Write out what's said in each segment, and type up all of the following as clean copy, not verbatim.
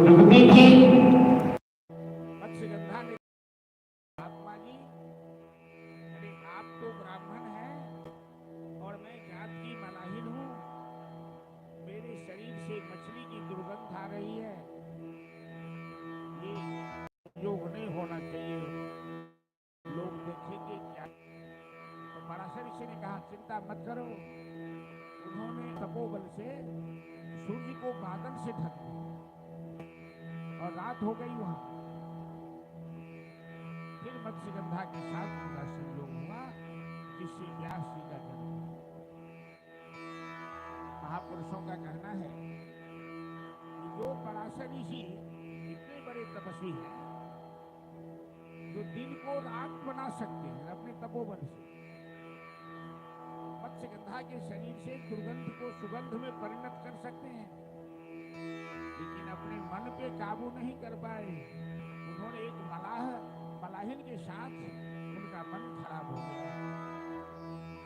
जुगती थी। मत्स्यगंधा ने महात्मा जी, अरे आप तो ब्राह्मण हैं और मैं जात की मलाहिन हूँ, मेरे शरीर से मछली की दुर्गंध आ रही है, ये योग नहीं होना चाहिए, लोग देखेंगे क्या। तो पराशर ऋषि ने कहा चिंता मत करो। उन्होंने तपोबल से सूर्य को बादल से ढक दिया और रात हो गई वहां। फिर मत्स्यगंधा के साथ उनका संयोग हुआ, जिससे व्यास जी का जन्म हुआ। महापुरुषों का कहना है कि जो पराशर ऋषि इतने बड़े तपस्वी हैं, जो दिन को रात बना सकते हैं अपने तपोबल से, मत्स्यगंधा के शरीर से दुर्गंध को सुगंध में परिणत कर सकते हैं, लेकिन अपने मन पे काबू नहीं कर पाए। उन्होंने एक मलाहिन के साथ उनका मन खराब हो गया,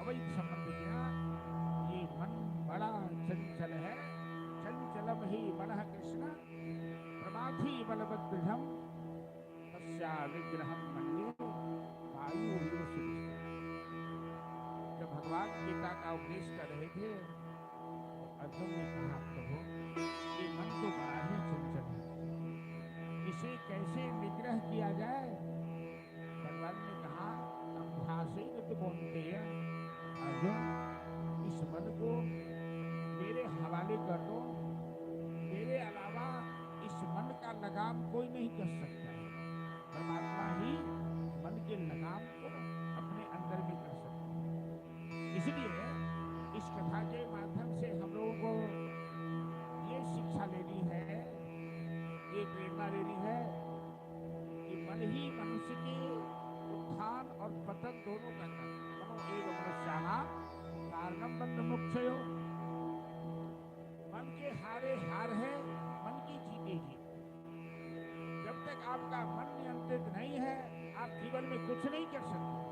अवैध संबंध किया। ये मन बड़ा चंचल है, चंचलम ही मनः कृष्ण प्रमाथि बलवद्दृढ़म् तस्या विग्रहं मन्ये वायुरिव सुविष्टम्। जब भगवान गीता का उपदेश कर रहे थे तो अर्जुन ने कहा प्रभु ये मन तो बड़ा ही चंचल है, इसे कैसे निग्रह किया जाए। भगवान ने कहा अभ्यासेन तु कौन्तेय, अर्जुन इस मन को मेरे हवाले कर दो, मेरे अलावा इस मन का लगाम कोई नहीं कर सकता है। परमात्मा ही मन के लगाम को अपने अंदर में कर सकता है। इसलिए इस कथा के माध्यम से हम लोगों को ये शिक्षा लेनी है, ये प्रेरणा लेनी है कि मन ही मनुष्य के उत्थान और पतन दोनों का कारण, मनो एव मनुष्याणां कारणं बन्ध मोक्षयो। मन के हारे हार है, मन की जीते जीत। जब तक आपका मन नियंत्रित नहीं है, आप जीवन में कुछ नहीं कर सकते।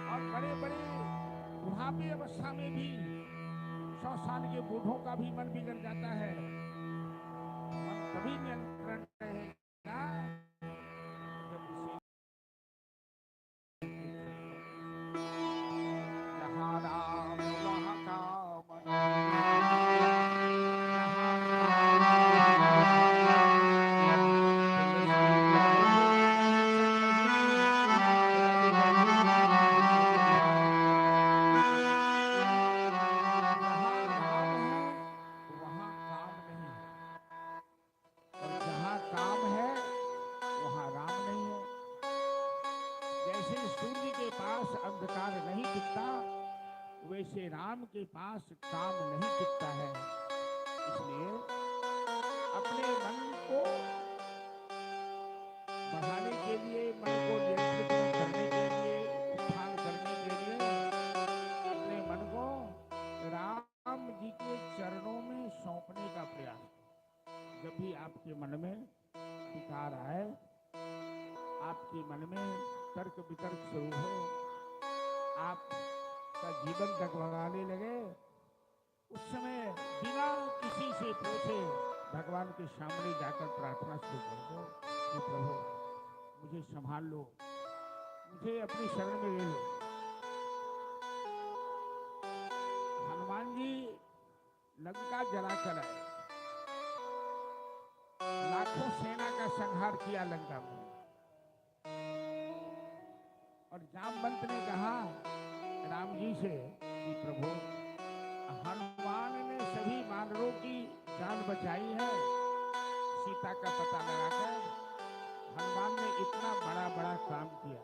और बड़े बड़े बुढ़ापे अवस्था में भी 100 साल के बूढ़ों का भी मन बिगड़ जाता है। मन तभी नियंत्रण रहेगा जब उसे जहाँ राम वहाँ काम, अंधकार नहीं टिकता, वैसे राम के पास काम नहीं टिकता है। इसलिए अपने मन को बढ़ाने के लिए, मन को नियंत्रित करने के लिए, उत्थान करने के लिए अपने मन को राम जी के चरणों में सौंपने का प्रयास। जब भी आपके मन में विकार आए, आपके मन में तर्क वितर्क शुरू हो, आपका जीवन डगमगाने लगे, उस समय बिना किसी से पूछे भगवान के सामने जाकर प्रार्थना शुरू कर दो कि प्रभु मुझे संभाल लो, मुझे अपनी शरण में ले लो। हनुमान जी लंका जलाकर आए, लाखों सेना का संहार किया लंका में, और जामवंत ने कहा राम जी से कि प्रभु हनुमान ने सभी वानरों की जान बचाई है, सीता का पता लगाकर हनुमान ने इतना बड़ा बड़ा काम किया।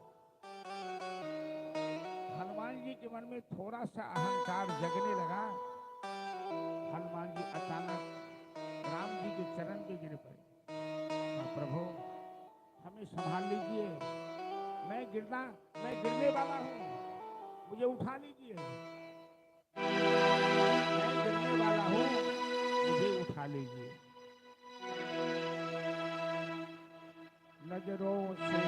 हनुमान जी के मन में थोड़ा सा अहंकार जगने लगा। हनुमान जी अचानक राम जी के चरण पे गिर पड़े, प्रभु हमें संभाल लीजिए, मैं गिरने वाला हूँ, मुझे उठा लीजिए, मैं गिरने वाला हूँ, मुझे उठा लीजिए। नजरों से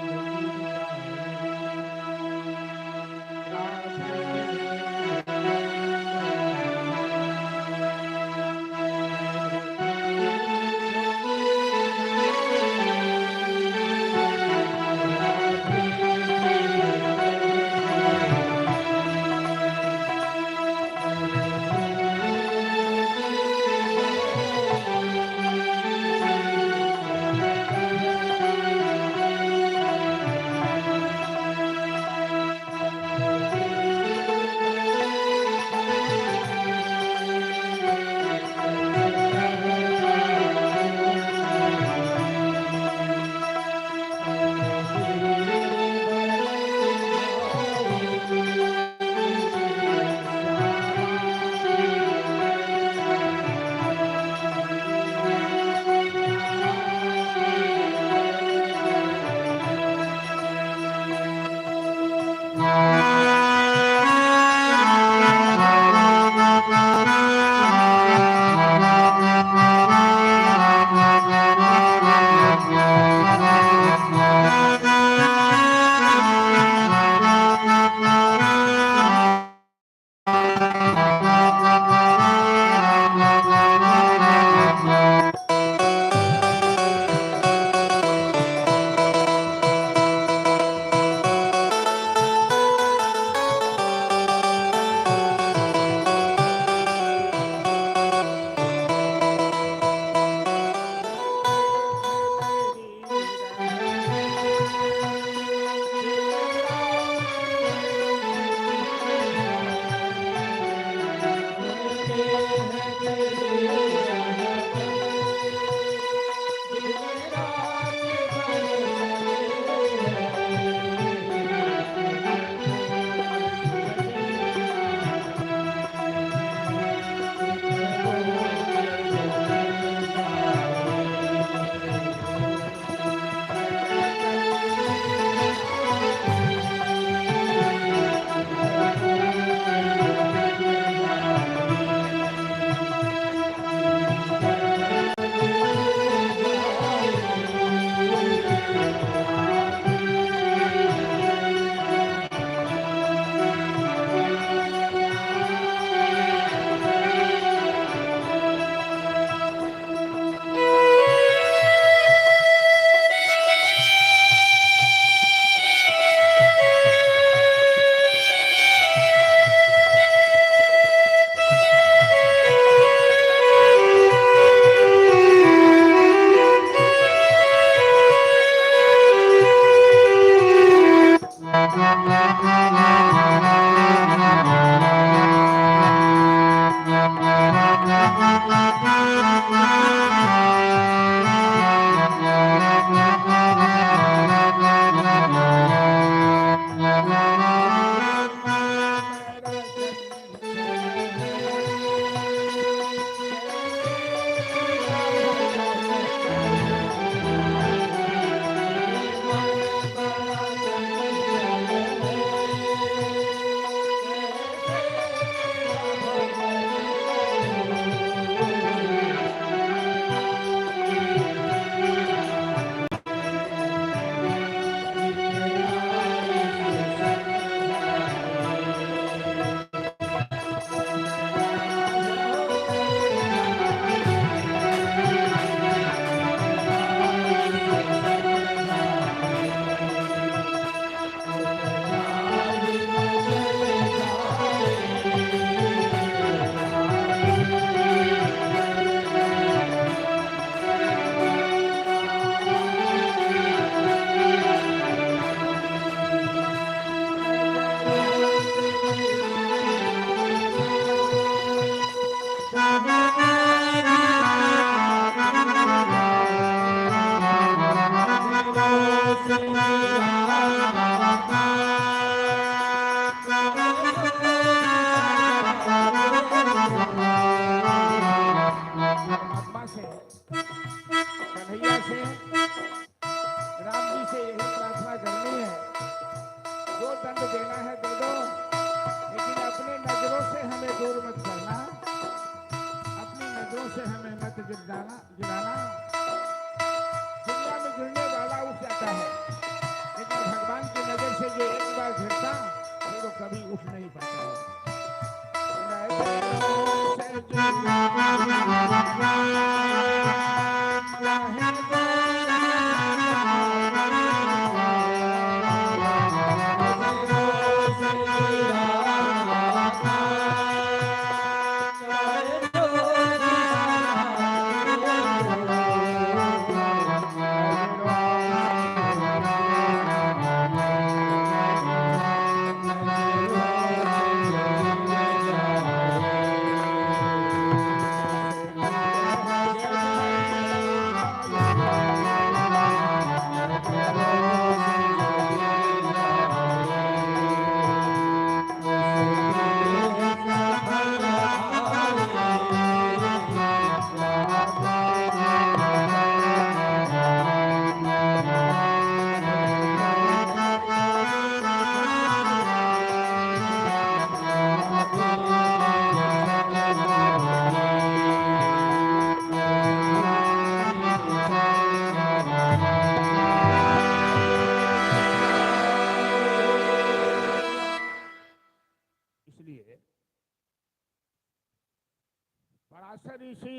पराशर ऋषि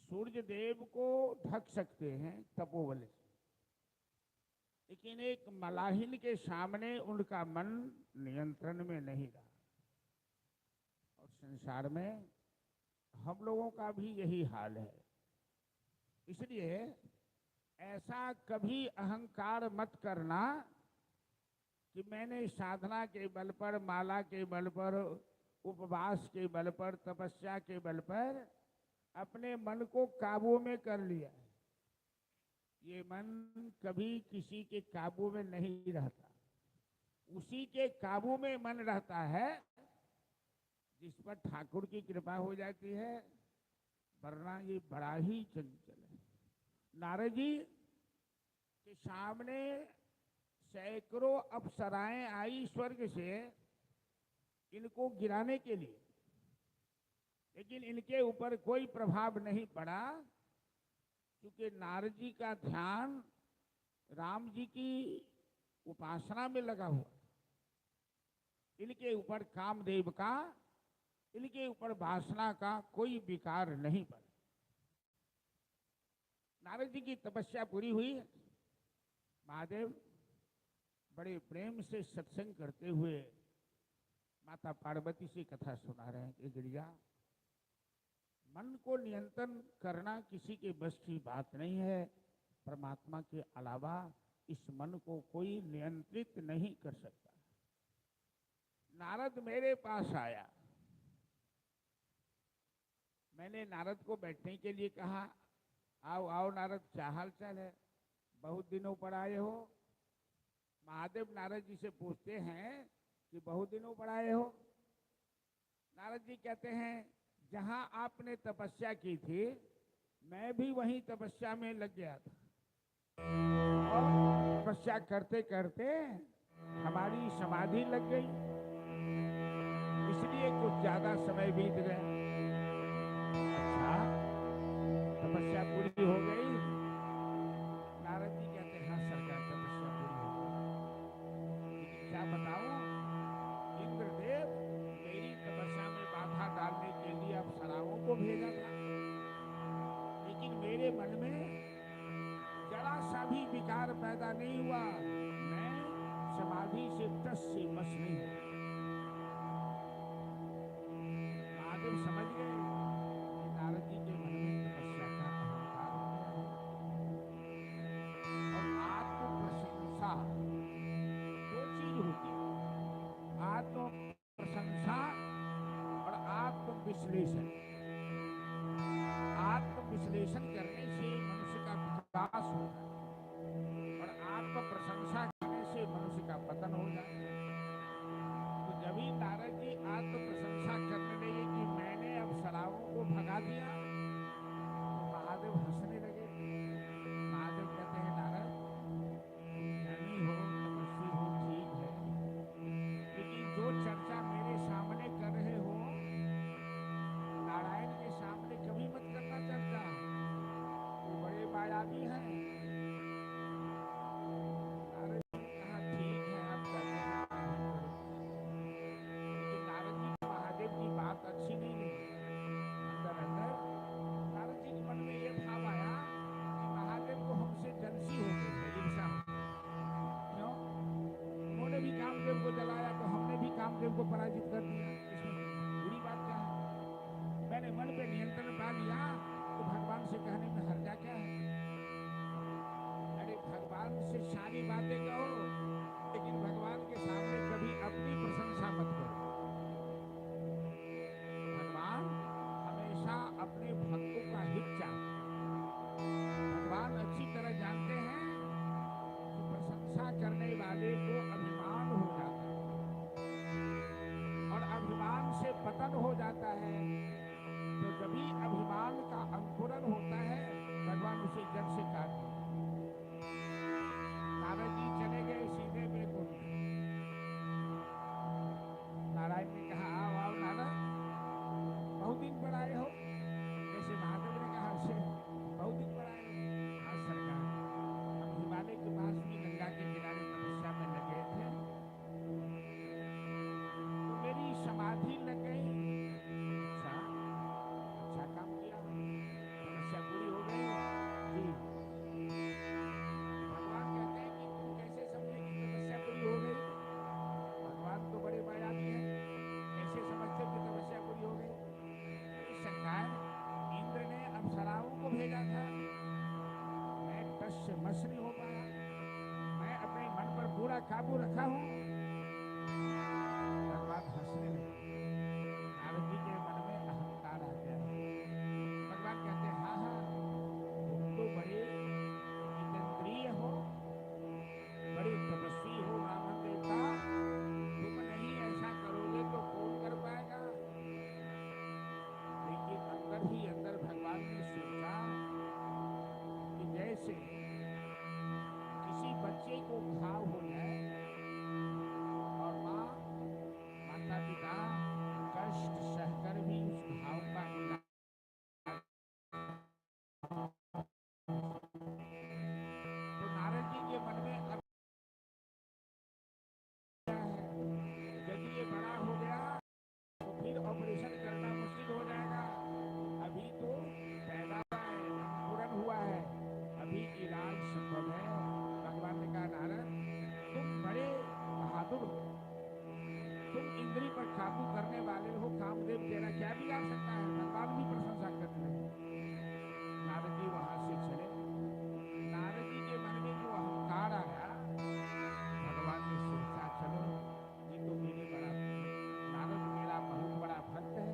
सूर्य देव को ढक सकते हैं तपोबल से, लेकिन एक मलाहिन के सामने उनका मन नियंत्रण में नहीं रहा। और संसार में हम लोगों का भी यही हाल है। इसलिए ऐसा कभी अहंकार मत करना कि मैंने साधना के बल पर, माला के बल पर, उपवास के बल पर, तपस्या के बल पर अपने मन को काबू में कर लिया। ये मन कभी किसी के काबू में नहीं रहता। उसी के काबू में मन रहता है जिस पर ठाकुर की कृपा हो जाती है, वरना ये बड़ा ही चंचल है। नारद जी के सामने सैकड़ों अप्सराएं आई स्वर्ग से इनको गिराने के लिए, लेकिन इनके ऊपर कोई प्रभाव नहीं पड़ा, क्योंकि नारद जी का ध्यान राम जी की उपासना में लगा हुआ। इनके ऊपर कामदेव का, इनके ऊपर वासना का कोई विकार नहीं पड़ा। नारद जी की तपस्या पूरी हुई। महादेव बड़े प्रेम से सत्संग करते हुए माता पार्वती से कथा सुना रहे हैं कि गिरिजा, मन को नियंत्रण करना किसी के बस की बात नहीं है। परमात्मा के अलावा इस मन को कोई नियंत्रित नहीं कर सकता। नारद मेरे पास आया, मैंने नारद को बैठने के लिए कहा, आओ आओ नारद, क्या हाल चाल है, बहुत दिनों पर आए हो। महादेव नारद जी से पूछते हैं कि बहुत दिनों पर आए हो। नारद जी कहते हैं, जहां आपने तपस्या की थी मैं भी वहीं तपस्या में लग गया था, और तपस्या करते करते हमारी समाधि लग गई, इसलिए कुछ ज्यादा समय बीत गया। अच्छा, तपस्या पूरी हो गई? नारद जी कहते हैं, हाँ सरकार, तपस्या पूरी हो गई, लेकिन क्या बताऊं, इंद्रदेव मेरी तपस्या में बाधा डालने के लिए अप्सराओं को भेजा था, लेकिन मेरे मन में जरा सा भी विकार पैदा नहीं हुआ। मैं समाधि से टस से मस नहीं हुआ। महादेव समझ गए कि नारद जी के मन में तपस्या का अहंकार हो गया। और आत्म प्रशंसा दो चीज होती है, आत्म प्रशंसा और आत्म विश्लेषण। आत्म विश्लेषण करने से मनुष्य का विकास होता है और आत्म प्रशंसा करने से मनुष्य का पतन हो जाता है। तो जब ही नारद जी आत्म प्रशंसा करने लगे कि मैंने अप्सराओं को भगा दिया, तो महादेव हंसने लगे। महादेव कहते हैं, नारद ज्ञानी हो, तपस्वी हो, ठीक है, लेकिन जो चर्चा मेरे सामने कर रहे हो, से मस नहीं हो पाया, मैं अपने मन पर पूरा काबू रखा हूं। भगवान हंसने लगे। नारद जी के मन में अहंकार आ गया। भगवान कहते हैं हाँ हाँ, तुम तो बड़े जितेंद्रिय हो, बड़े तपस्वी हो ब्राह्मण देवता, तुम नहीं ऐसा करोगे तो कौन कर पाएगा। लेकिन अंदर ही अंदर भगवान ने सोचा कि जैसे किसी बच्चे को घाव हो जाए और माता पिता कष्ट सहकर भी उस घाव का इलाज, तो नारद जी के मन में अब क्या है, यदि ये बड़ा हो गया तो फिर ऑपरेशन करना मुश्किल हो जाएगा। अभी तो पैदा हुआ है, अंकुरन हुआ है, अभी इलाज संभव है। भगवान ने कहा नारद, तुम बड़े बहादुर हो, तुम इंद्री पर काबू करने वाले हो, कामदेव तेरा क्या बिगाड़ सकता है। भगवान भी प्रशंसा करने लगे। नारद जी वहां से चले। नारद जी के मन में जो अहंकार आया, भगवान ने सोचा चलो ये तो मेरे बड़ा, नारद मेरा बहुत बड़ा भक्त है,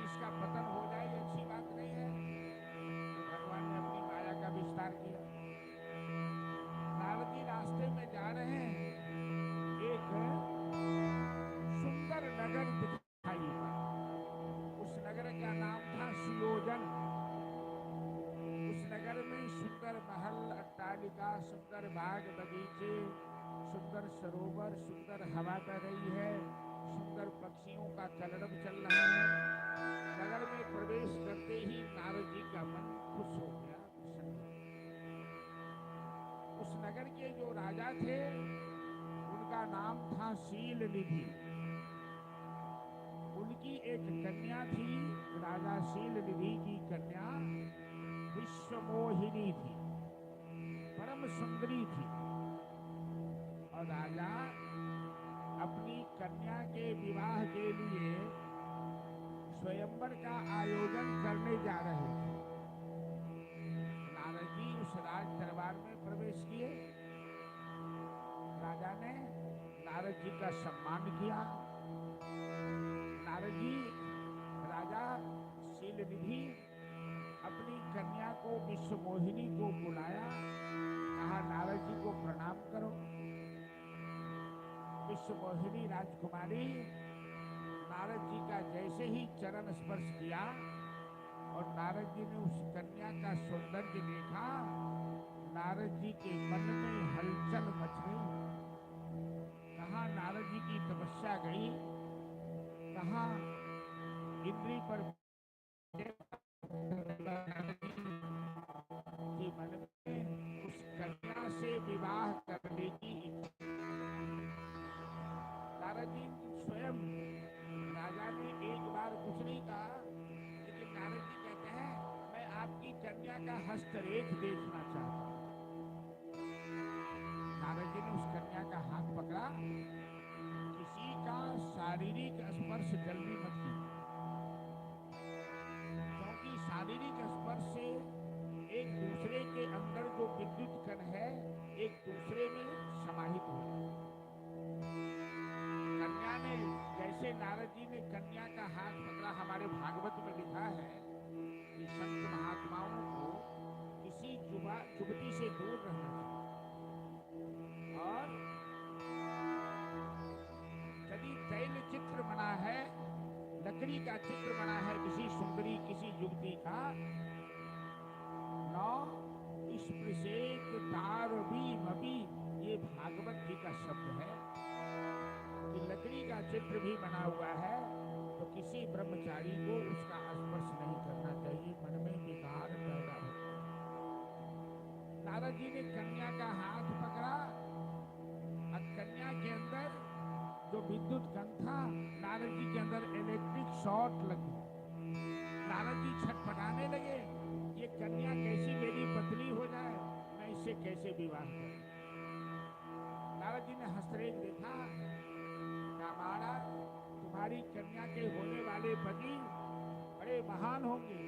इसका पतन हो जाए अच्छी बात नहीं है। तो भगवान ने अपनी माया का विस्तार किया। नारद जी रास्ते में जा रहे हैं, एक सुंदर नगर दिखाई पड़ा। उस नगर का नाम था सुयोजन। उस नगर में सुंदर महल, अट्टालिका, सुंदर बाग बगीचे, सुंदर सरोवर, सुंदर हवा बह रही है, सुंदर पक्षियों का कलरव चल रहा है। नगर में प्रवेश करते ही नारद जी का मन खुश हो गया, प्रसन्न हो गया। उस नगर के जो राजा थे उनका नाम था शील निधि। उनकी एक कन्या थी, राजा शील निधि की कन्या विश्वमोहिनी थी, परम सुंदरी थी। और राजा अपनी कन्या के विवाह के लिए स्वयंवर का आयोजन करने जा रहे थे। नारद जी उस राज दरबार में प्रवेश किए। राजा ने नारद जी का सम्मान किया। नारद जी, राजा शीलनिधि अपनी कन्या को विश्वमोहिनी को बुलाया, कहा नारद जी को प्रणाम करो। विश्वमोहिनी राजकुमारी नारद जी का जैसे ही चरण स्पर्श किया और नारद जी ने उस कन्या का सौंदर्य देखा, नारद जी के मन में हलचल मच गई। कहाँ नारद जी की तपस्या गई, कहाँ इंद्री पर के मन में उस कन्या से विवाह करने की इच्छा। नारद जी स्वयं, राजा ने एक बार कुछ नहीं कहा, लेकिन नारद जी कहते हैं मैं आपकी कन्या का हस्तरेख देखना चाहता हूं। नारद जी ने उस कन्या का हाथ पकड़ा। किसी का शारीरिक स्पर्श जल्दी मत कीजिए, क्योंकि शारीरिक स्पर्श से एक दूसरे के अंदर जो विद्युत कण है एक दूसरे में समाहित हो। कन्या ने, जैसे नारद जी ने कन्या का हाथ पकड़ा, हमारे भागवत में लिखा है कि संत महात्माओं को किसी युवती से दूर रहना चाहिए। और यदि तैल चित्र बना है, लकड़ी का चित्र बना है किसी सुंदरी, किसी युवती का, नौ स्पृशेत तारवीमपि, ये भागवत जी का शब्द है कि लकड़ी का चित्र भी बना हुआ है तो किसी ब्रह्मचारी को उसका स्पर्श नहीं करना चाहिए, मन में विकार पैदा होता है। नारद जी ने कन्या का हाथ पकड़ा और कन्या के अंदर जो विद्युत कण था, नारद जी के अंदर इलेक्ट्रिक शॉर्ट लगी। नारद जी छटपटाने लगे, ये कन्या कैसी मेरी पत्नी हो जाए, मैं इससे कैसे विवाह करूं। नारद जी ने हस्तरेख देखा, महाराज तुम्हारी कन्या के होने वाले पति बड़े महान होंगे।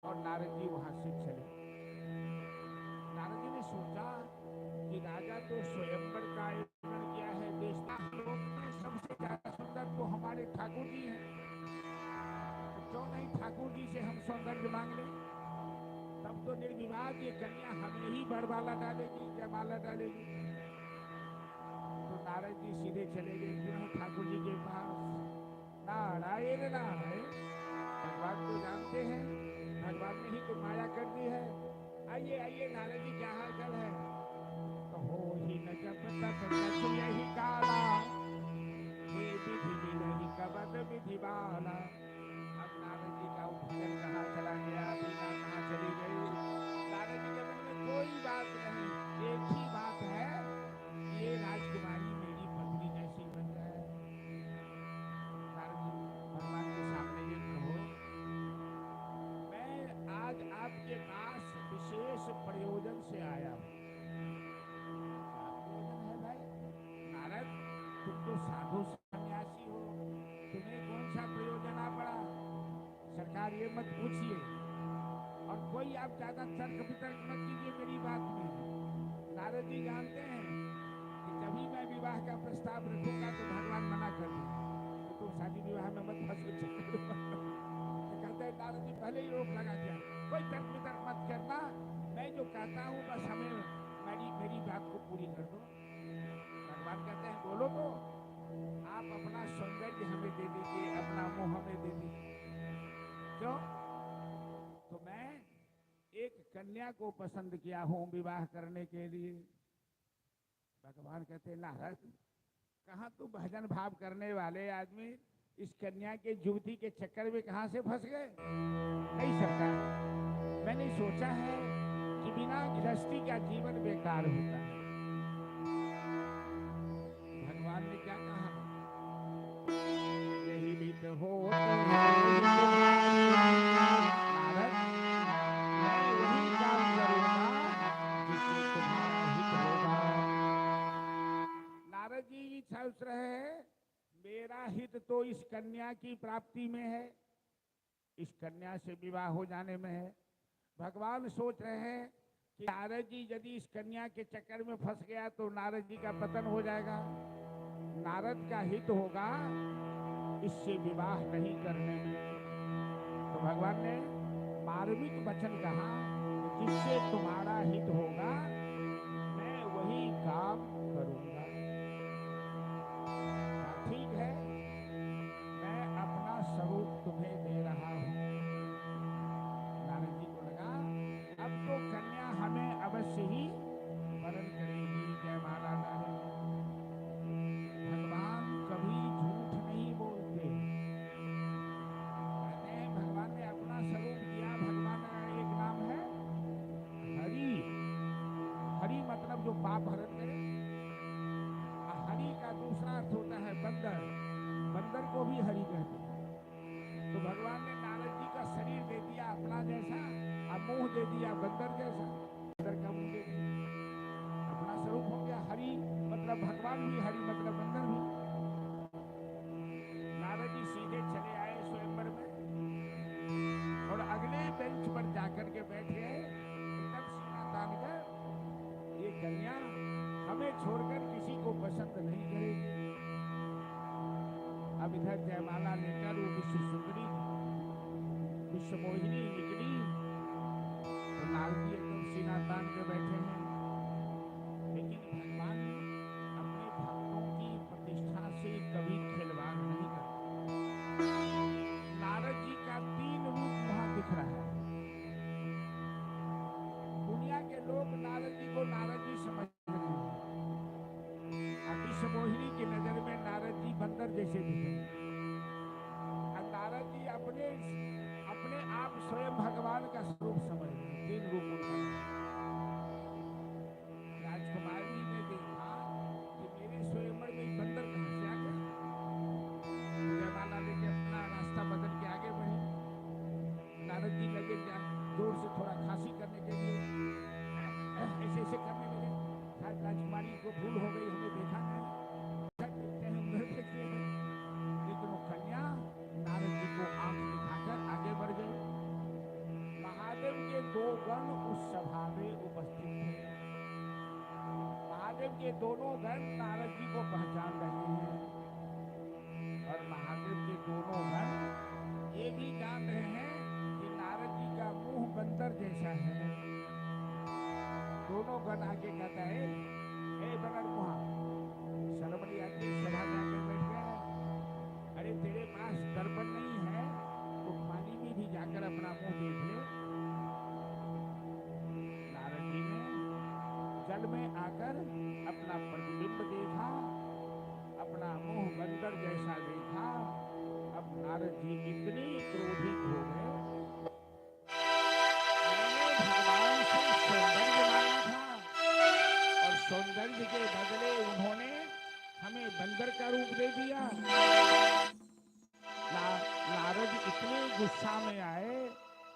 और नारद जी वहां से चले। से हम सौंदर्य मांग लें, तब तो निर्विवाद ये कन्या हमें ही बरमाला डालेगी, जयमाला डालेगी। तो नारद जी सीधे चले गए पुनः ठाकुर जी के पास। नारायण नारायण, भगवान को जानते हैं, भगवान ने ही तो माया कर दी है। आइए आइए नारद जी, क्या हाल चाल है? तो हो ही न जब तक कछु यही काला, हे विधि विनहि कबद विधि बाला। अब नारद जी का भजन कहाँ चला गया, बीना कहाँ चली गई। नारद जी के मन में कोई बात नहीं, एक ही बात है, ये राजकुमारी मेरी पत्नी जैसी बन जाए। नारद जी भगवान के सामने ये कहो, मैं आज आपके पास विशेष प्रयोजन से आया हूँ। क्या प्रयोजन है भाई? नारद, तुम तो साधु सन्यासी हो, तुम्हें कौन सा प्रयोजन आ पड़ा? सरकार ये मत पूछिए, और कोई आप ज्यादा तर्क वितर्क मत कीजिए मेरी बात में। नारद जी जानते हैं कि जब भी मैं विवाह का प्रस्ताव रखूंगा तो भगवान मना कर देंगे कि तुम शादी विवाह में मत फंसो। तो कहते हैं नारद जी पहले ही रोक लगा दिया, कोई तर्क वितर्क मत करना, मैं जो कहता हूँ बस हमें मेरी बात को पूरी कर दो। भगवान कहते हैं बोलो तो, आप अपना सौंदर्य हमें दे दीजिए, अपना मुंह हमें दे दीजिए। क्यों? तो मैं एक कन्या को पसंद किया हूं विवाह करने के लिए। भगवान कहते नारद, कहाँ तू भजन भाव करने वाले आदमी इस कन्या के युवती के चक्कर में कहाँ से फंस गए? नहीं सरकार, मैंने सोचा है कि बिना गृहस्थी का जीवन बेकार होता है। भगवान ने क्या कहा? यही भी तो हो नारद, मैं वही काम करूंगा जिससे तुम्हारा हित होगा। नारद जी सोच रहे हैं मेरा हित तो इस कन्या की प्राप्ति में है, इस कन्या से विवाह हो जाने में है। भगवान सोच रहे हैं कि नारद जी यदि इस कन्या के चक्कर में फंस गया तो नारद जी का पतन हो जाएगा, नारद का हित होगा इससे विवाह नहीं करने में। तो भगवान ने मार्मिक वचन कहा, जिससे तुम्हारा हित होगा मैं वही काम करूंगा। ठीक है, मैं अपना स्वरूप तुम्हें दे रहा हूं। नारद जी को लगा अब तो कन्या हमें अवश्य ही वरण करेगी, जयमाला डालेगी। भगवान कभी झूठ नहीं बोलते। कहते हैं भगवान ने अपना स्वरूप दिया। भगवान का एक नाम है हरि। हरि मतलब जो पाप हरण करे। हरि का दूसरा अर्थ होता है बंदर, बंदर को भी हरि कहते हैं। तो भगवान ने नारद जी का शरीर दे दिया अपना जैसा, और मुंह दे दिया बंदर जैसा। बंदर का मुंह दे दिया, अपना स्वरूप हो गया हरि, मतलब भगवान भी, हरि मतलब बंदर भी। नारद जी सीधे चले आए स्वयंवर में और अगले बेंच पर जाकर के बैठ गए। एकदम सीना तान कर, ये कन्या हमें छोड़कर किसी को पसंद नहीं करेगी। अब इधर जयमाला लेकर वो विश्व सुंदरी, विश्व मोहिनी निकली, तो नारद जी एकदम सीना तान के बैठे हैं। लेकिन भगवान अपने भक्तों की प्रतिष्ठा से कभी खिलवाड़ नहीं करते। नारद जी का 3 रूप वहां दिख रहा है। दुनिया के लोग नारद जी को नारद जी समझ रहे हैं। विश्व मोहिनी की नजर में नारद जी बंदर जैसे दिखे। नारद जी अपने अपने आप स्वयं भगवान का स्वरूप समझ रहे हैं। 3 रूप उनका। राजकुमारी ने देखा कि मेरे स्वयंवर में बंदर कहां से आ गया। जयमाला लेके अपना रास्ता बदल के आगे बढ़े। नारद जी लगे जोर से थोड़ा खांसी करने के लिए ऐसे ऐसे करने लगे। राजकुमारी को भूल हो गई, हमें देखा नहीं, लेकिन वो कन्या नारद जी को आंख दिखाकर आगे बढ़ गई। महादेव के 2 गण उस सभा में उपस्थित थे। महादेव के दोनों गण नारद जी को पहचान रहे हैं और महादेव के दोनों गण ये भी जान रहे हैं कि है। दोनों गण आके कहता है, ए बनर मुहा, शर्म नहीं आती, सभा में आके बैठ गए। अरे तेरे पास दर्पण नहीं है तो पानी में भी जाकर अपना मुंह देख ले। नारद जी ने जल में आकर अपना प्रतिबिंब देखा, अपना मुंह बंदर जैसा देखा। अब नारद जी इतने क्रोधित हो गए, भगवान से सौंदर्य मांगा था और सौंदर्य के बदले उन्होंने हमें बंदर का रूप दे दिया। नारद इतने गुस्सा में आए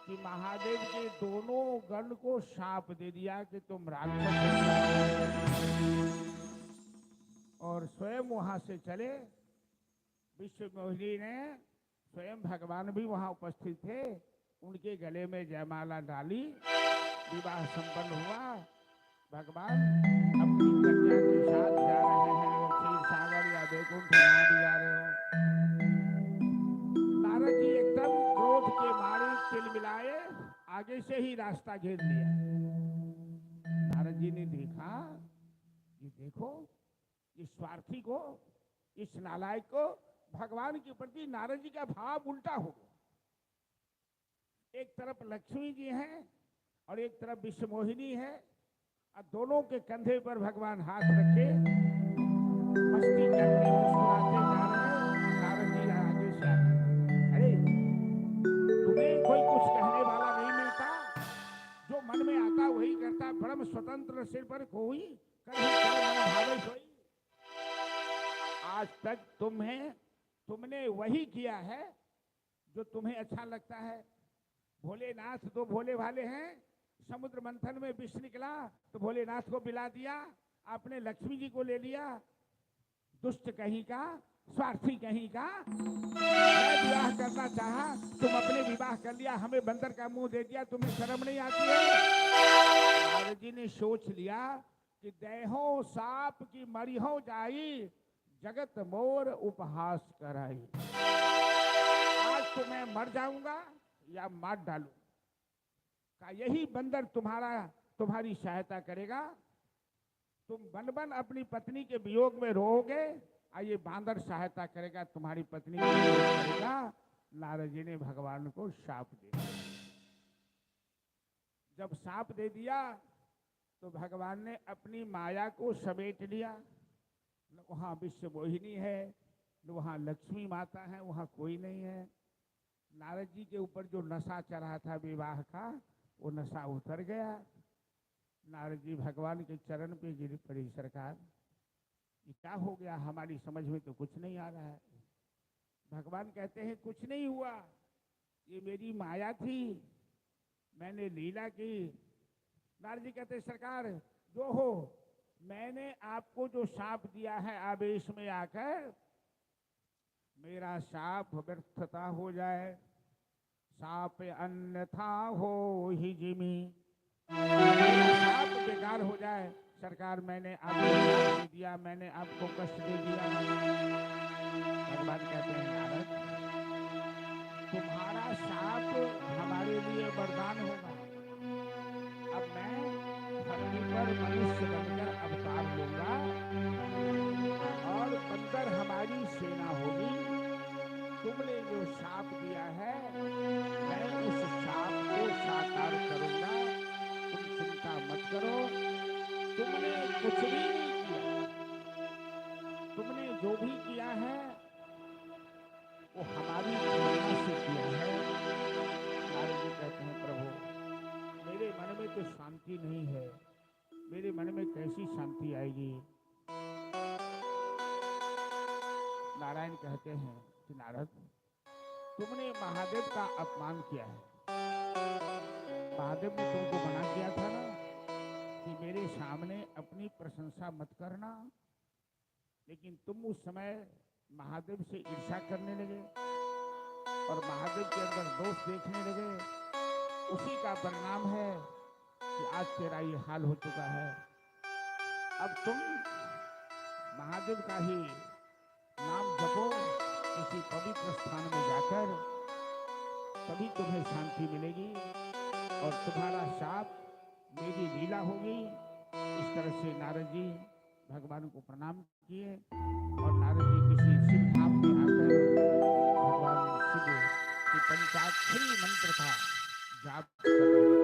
कि महादेव के दोनों गण को शाप दे दिया कि तुम राक्षस हो। और स्वयं वहां से चले। विश्वमोहिनी ने स्वयं, भगवान भी वहां उपस्थित थे, उनके गले में जयमाला डाली, विवाह संपन्न हुआ। भगवान अपनी कन्या के साथ जा रहे हैं, क्षीर सागर या वैकुंठ धाम जा रहे हो। नारद जी एकदम क्रोध के मारे चिलमिलाए, आगे से ही रास्ता घेर लिया। नारद जी ने देखा, ये देखो, इस स्वार्थी को, इस नालायक को भगवान के प्रति नारद जी का भाव उल्टा हो गया। एक तरफ लक्ष्मी जी हैं और एक तरफ विश्वमोहिनी है, और दोनों के कंधे पर भगवान हाथ रखे मस्ती करते मुस्कुराते जा रहे हैं। नारद जी आगे से आए, अरे तुम्हें कोई कुछ कहने वाला नहीं मिलता, जो मन में आता वही करता, ब्रह्म स्वतंत्र सिर पर कोई कभी। आज तक तुमने वही किया है जो तुम्हें अच्छा लगता है। भोलेनाथ तो भोले भाले हैं, समुद्र मंथन में विष निकला तो भोलेनाथ को पिला दिया, आपने लक्ष्मी जी को ले लिया। दुष्ट कहीं का, स्वार्थी कहीं का। मैं विवाह करना चाहा, तुम अपने विवाह कर लिया, हमें बंदर का मुंह दे दिया, तुम्हें शर्म नहीं आती है? नारद जी ने सोच लिया कि देहो साप की मरिहो जाई, जगत मोर उपहास कराई। आज तो मैं मर जाऊंगा या मार डालू, का यही बंदर तुम्हारी सहायता करेगा। तुम बन बन अपनी पत्नी के वियोग में रोओगे, और ये बांदर सहायता करेगा, तुम्हारी पत्नी को करेगा। नारद जी ने भगवान को शाप दे दिया। जब शाप दे दिया तो भगवान ने अपनी माया को समेट लिया। वहाँ विश्वमोहिनी है, वहाँ लक्ष्मी माता है, वहाँ कोई नहीं है। नारद जी के ऊपर जो नशा चढ़ा था विवाह का, वो नशा उतर गया। नारद जी भगवान के चरण पे गिर पड़ी, सरकार ये क्या हो गया, हमारी समझ में तो कुछ नहीं आ रहा है। भगवान कहते हैं कुछ नहीं हुआ, ये मेरी माया थी, मैंने लीला की। नारद जी कहते सरकार जो हो, मैंने आपको जो शाप दिया है आवेश में आकर, मेरा शाप व्यर्थता हो जाए, शाप अन्यथा हो ही जिमी, शाप बेकार हो जाए। सरकार मैंने आपको दे दिया, मैंने आपको कष्ट दे दिया। भगवान कहते हैं नारद, तुम्हारा शाप हमारे लिए वरदान होगा। अब मैं धरती पर मनुष्य बनकर अवतार लूंगा और बंदर हमारी सेना होगी। तुमने जो शाप दिया है, मैं उस शाप को साकार करूंगा, तुम चिंता मत करो। तुमने कुछ भी नहीं किया, तुमने जो भी किया है वो हमारी प्रेरणा से किया है। नारद जी कहते हैं प्रभु, मेरे मन में तो शांति नहीं है, मेरे मन में कैसी शांति आएगी? नारायण कहते हैं कि नारद, तुमने महादेव का अपमान किया है। महादेव ने तुमको मना किया था ना कि मेरे सामने अपनी प्रशंसा मत करना, लेकिन तुम उस समय महादेव से ईर्ष्या करने लगे और महादेव के अंदर दोष देखने लगे। उसी का परिणाम है कि आज तेरा ये हाल हो चुका है। अब तुम महादेव का ही नाम जपो किसी पवित्र स्थान में जाकर, तभी तुम्हें शांति मिलेगी और तुम्हारा शाप मेरी लीला होगी। इस तरह से नारद जी भगवान को प्रणाम किए और नारद जी किसी शिव धाम में आकर भगवान शिव की पंचाक्षरी मंत्र का जाप कर रहे हैं।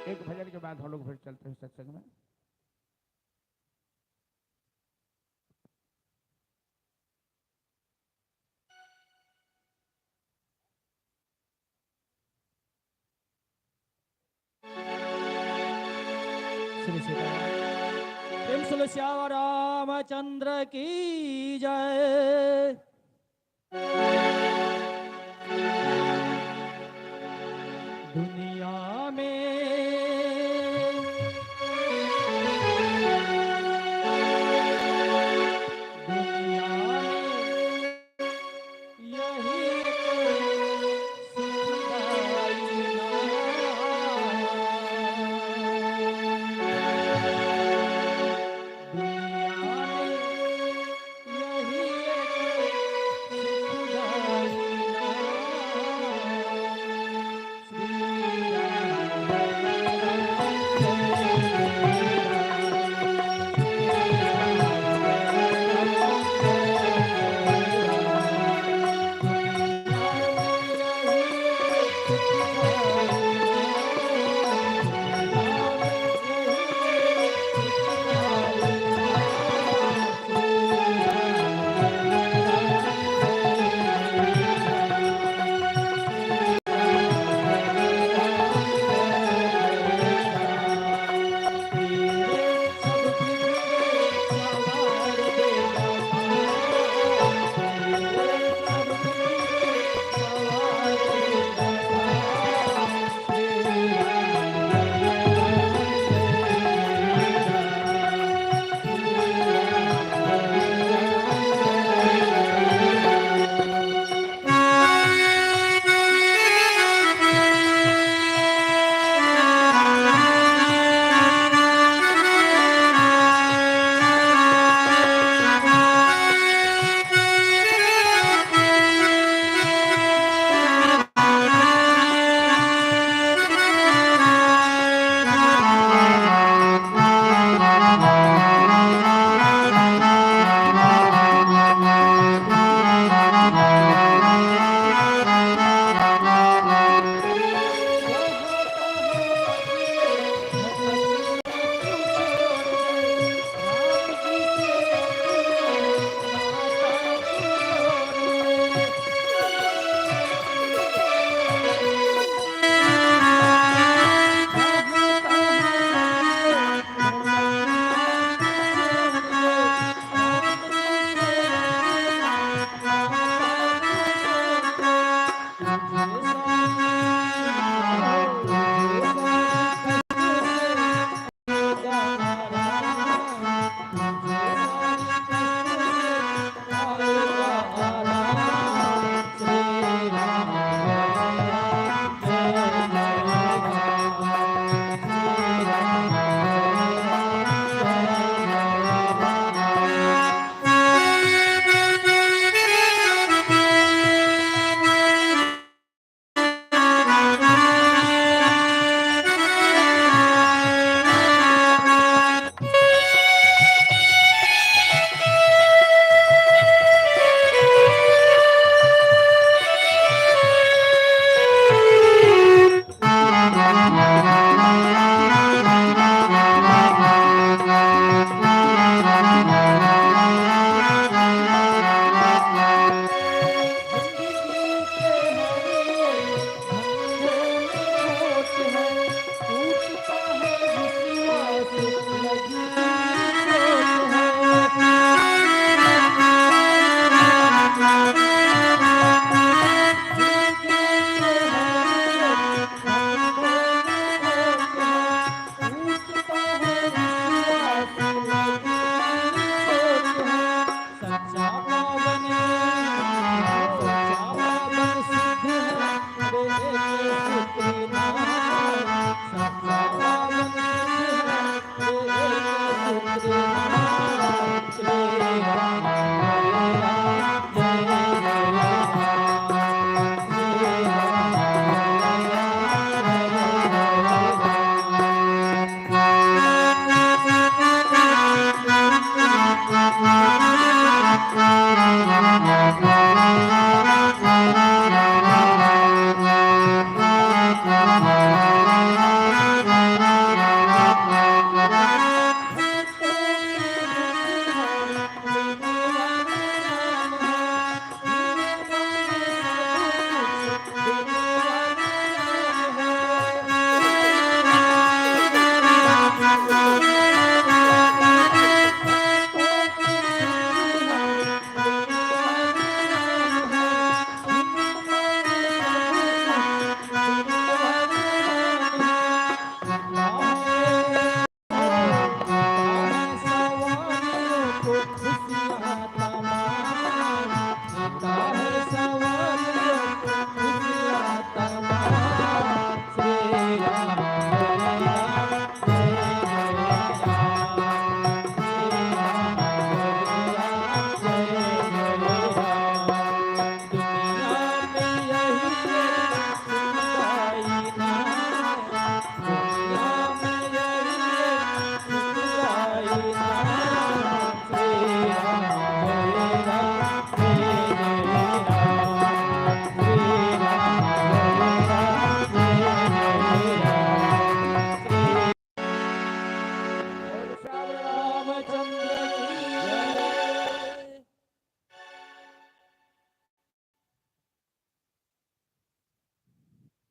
एक भजन के बाद हम लोग फिर चलते हैं सत्संग में। श्री सीताराम। प्रेम सुन श्याम रामचंद्र की जय। दुनिया में यही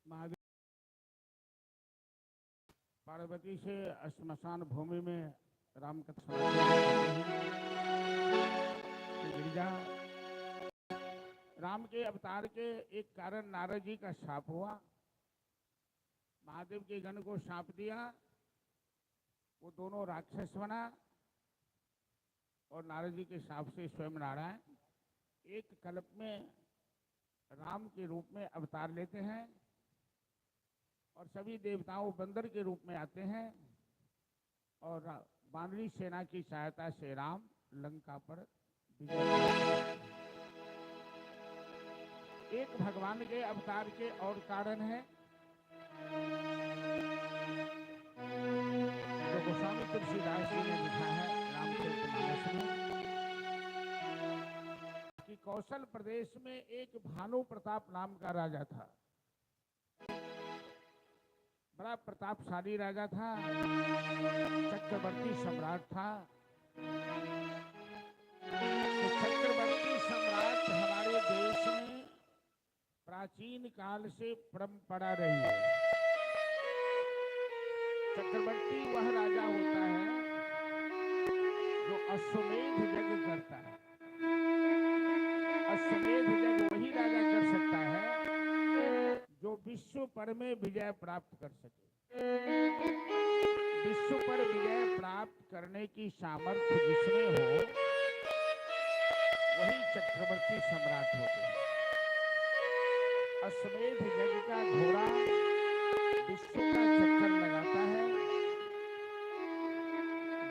महादेव पार्वती से श्मशान भूमि में राम कथा गिरिजा राम के अवतार के एक कारण नारद जी का शाप हुआ। महादेव के गण को शाप दिया, वो दोनों राक्षस बना और नारद जी के शाप से स्वयं नारायण एक कल्प में राम के रूप में अवतार लेते हैं और सभी देवताओं बंदर के रूप में आते हैं और वानरी सेना की सहायता से राम लंका पर विजय। एक भगवान के अवतार के और कारण है जो गोस्वामी तुलसीदास जी ने लिखा है रामचरितमानस में कि कौशल प्रदेश में एक भानु प्रताप नाम का राजा था। बड़ा प्रतापशाली राजा था, चक्रवर्ती सम्राट था। तो चक्रवर्ती सम्राट हमारे देश में प्राचीन काल से परंपरा रही है। चक्रवर्ती वह राजा होता है जो अश्वमेध यज्ञ करता है। अश्वमेध यज्ञ वही राजा कर सकता है जो विश्व पर में विजय प्राप्त कर सके। विश्व पर विजय प्राप्त करने की सामर्थ्य जिसमें हो वही चक्रवर्ती सम्राट होते हैं। अश्वमेध यज्ञ का घोड़ा विश्व का चक्कर लगाता है।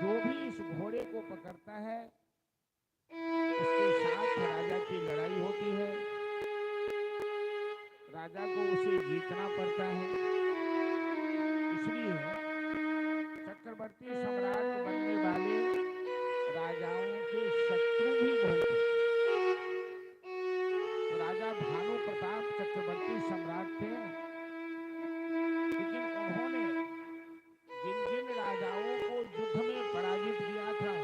जो भी इस घोड़े को पकड़ता है उसके साथ राजा की लड़ाई होती है। राजा को उसे जीतना पड़ता है। इसलिए चक्रवर्ती सम्राट बनने वाले राजाओं के शत्रु भी बहुत हैं। तो राजा भानु प्रताप चक्रवर्ती सम्राट थे, लेकिन उन्होंने जिन जिन राजाओं को युद्ध में पराजित किया था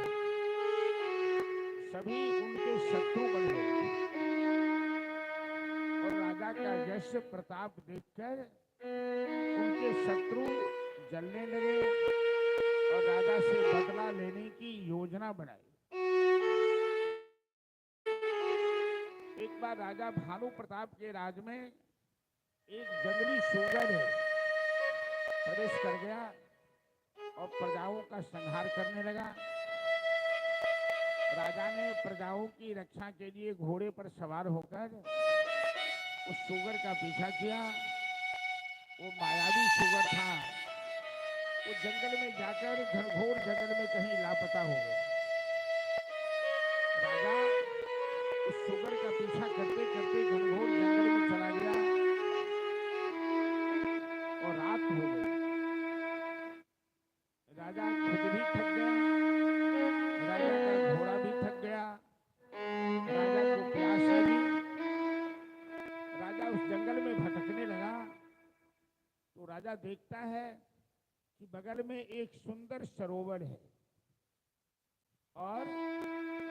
सभी उनके शत्रु बन गए और राजा का यश प्रताप देखकर उनके शत्रु जलने लगे और राजा से बदला लेने की योजना बनाई। एक बार राजा भानु प्रताप के राज में एक जंगली सूगर प्रवेश कर गया और प्रजाओं का संहार करने लगा। राजा ने प्रजाओं की रक्षा के लिए घोड़े पर सवार होकर उस सूगर का पीछा किया। वो मायावी सूगर था। वो जंगल में जाकर घनघोर जंगल में कहीं लापता हो गया। राजा उस सूगर का पीछा करते करते घनघोर जंगल में चला गया और रात हो गई। राजा खुद भी थक गया, राजा का घोड़ा भी थक गया राजा देखता है कि बगल में एक सुंदर सरोवर है और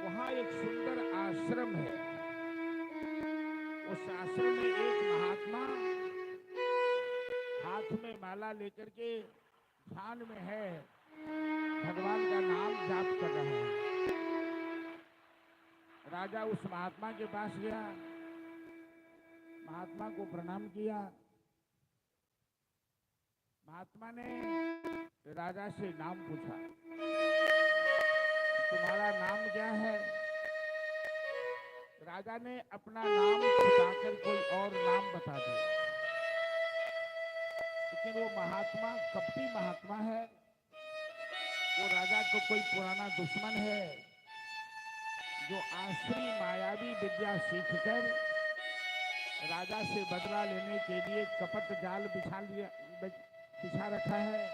वहां एक सुंदर आश्रम है। उस आश्रम में एक महात्मा हाथ में माला लेकर के ध्यान में है, भगवान का नाम जाप कर रहा है। राजा उस महात्मा के पास गया, महात्मा को प्रणाम किया। महात्मा ने राजा से नाम पूछा, तुम्हारा नाम क्या है? राजा ने अपना नाम छुपाकर कोई और नाम बता दिया। लेकिन वो महात्मा कपटी महात्मा है, वो राजा को कोई पुराना दुश्मन है जो आसुरी मायावी विद्या सीखकर राजा से बदला लेने के लिए कपट जाल बिछा रखा है।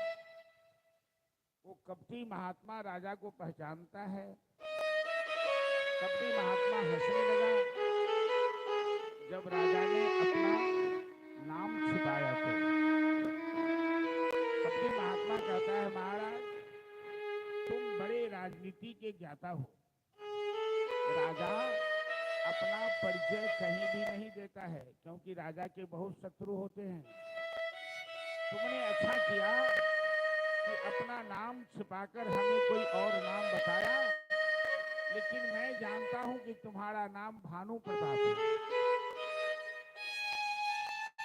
वो कपटी महात्मा राजा को पहचानता है। कपटी महात्मा हंसने लगा। जब राजा ने अपना नाम छिपाया तो कपटी महात्मा कहता है, महाराज तुम बड़े राजनीति के ज्ञाता हो। राजा अपना परिचय कहीं भी नहीं देता है क्योंकि राजा के बहुत शत्रु होते हैं। तुमने अच्छा किया कि अपना नाम छिपाकर हमें कोई और नाम बताया, लेकिन मैं जानता हूं कि तुम्हारा नाम भानु प्रताप है।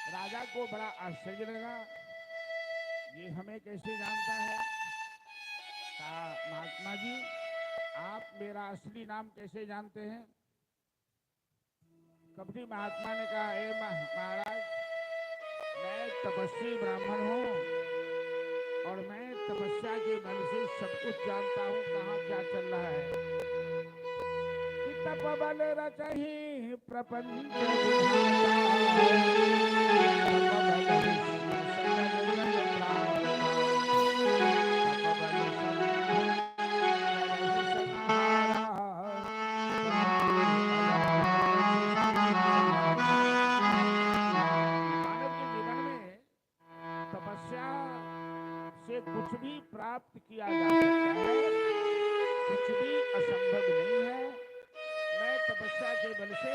राजा को बड़ा आश्चर्य लगा, ये हमें कैसे जानता है? कहा, महात्मा जी आप मेरा असली नाम कैसे जानते हैं? कपटी महात्मा ने कहा, महाराज मैं तपस्वी ब्राह्मण हूँ और मैं तपस्या के बल से सब कुछ जानता हूँ, कहाँ क्या चल रहा है। कि तप बल रचहि प्रपंच कुछ भी प्राप्त किया जा सकता है, कुछ भी असंभव नहीं है। मैं तपस्या के बल से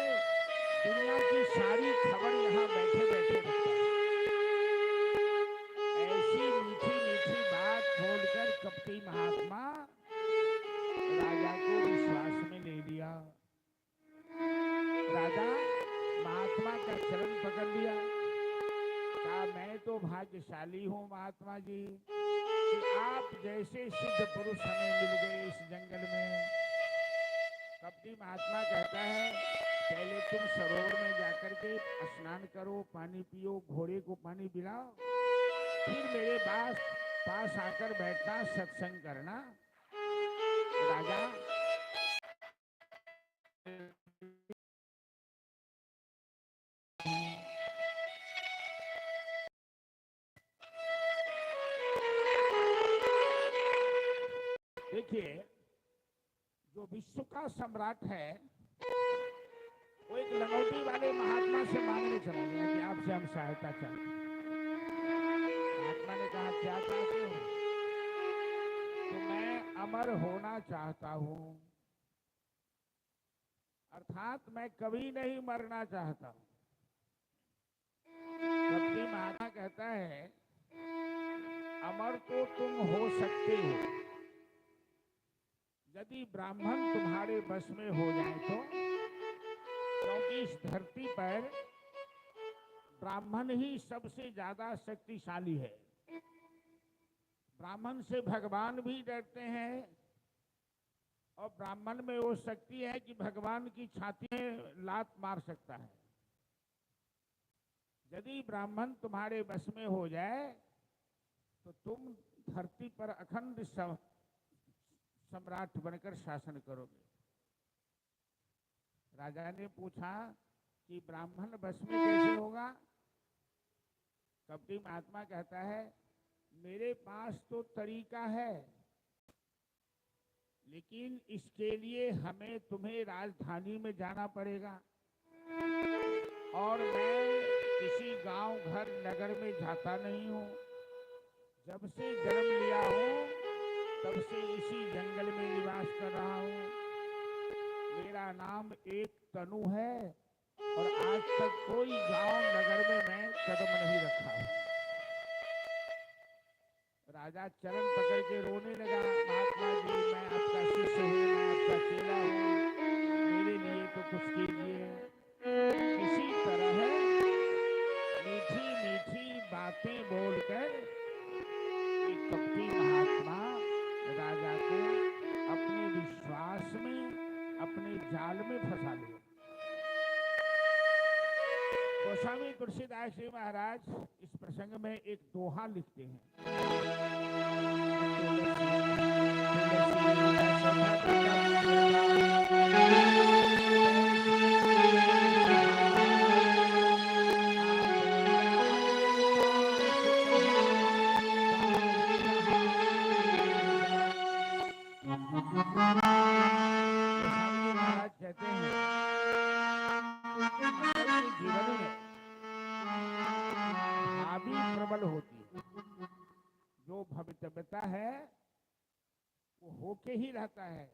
दुनिया की सारी खबर यहाँ बैठे बैठे रखता हूँ। ऐसी मीठी मीठी बात बोलकर कपटी महात्मा राजा को विश्वास में ले लिया। राजा महात्मा का चरण पकड़ लिया। कहा, मैं तो भाग्यशाली हूँ महात्मा जी कि आप जैसे सिद्ध पुरुष हमें मिल गए इस जंगल में। कपटी महात्मा कहता है, पहले तुम सरोवर में जाकर के स्नान करो, पानी पियो, घोड़े को पानी पिलाओ, फिर मेरे पास आकर बैठना, सत्संग करना। राजा देखिए, जो विश्व का सम्राट है वो एक लंगोटी वाले महात्मा से मांगने चला गया कि आपसे हम सहायता चाहते हैं। महात्मा ने कहा, क्या चाहते हो? तो मैं अमर होना चाहता हूँ, अर्थात मैं कभी नहीं मरना चाहता हूँ। कपटी महात्मा कहता है, अमर तो तुम हो सकते हो यदि ब्राह्मण तुम्हारे बस में हो जाए तो, क्योंकि इस धरती पर ब्राह्मण ही सबसे ज्यादा शक्तिशाली है। ब्राह्मण से भगवान भी डरते हैं और ब्राह्मण में वो शक्ति है कि भगवान की छाती में लात मार सकता है। यदि ब्राह्मण तुम्हारे बस में हो जाए तो तुम धरती पर अखंड सम्राट बनकर शासन करोगे। राजा ने पूछा कि ब्राह्मण बस में कैसे होगा? कपटी महात्मा कहता है, मेरे पास तो तरीका है, लेकिन इसके लिए हमें तुम्हें राजधानी में जाना पड़ेगा और मैं किसी गांव घर नगर में जाता नहीं हूँ। जब से जन्म लिया हूँ तब से इसी जंगल में निवास कर रहा हूँ। मेरा नाम एक तनु है और आज तक कोई गांव नगर में मैं कदम नहीं रखा हूँ। राजा चरण पकड़ के रोने लगा, महात्मा जी मैं आपका शिष्य हूँ, मैं आपका चेला हूँ, मेरे लिए तो कुछ कीजिए। इसी तरह मीठी मीठी बातें बोलकर एक कपटी महात्मा राजा को अपने विश्वास में, अपने जाल में फंसा लिया। गोस्वामी तुलसीदास जी महाराज इस प्रसंग में एक दोहा लिखते हैं। गोस्वामी महाराज कहते हैं कि जीवन में भावी प्रबल होती है। जो भवितव्यता है वो होके ही रहता है।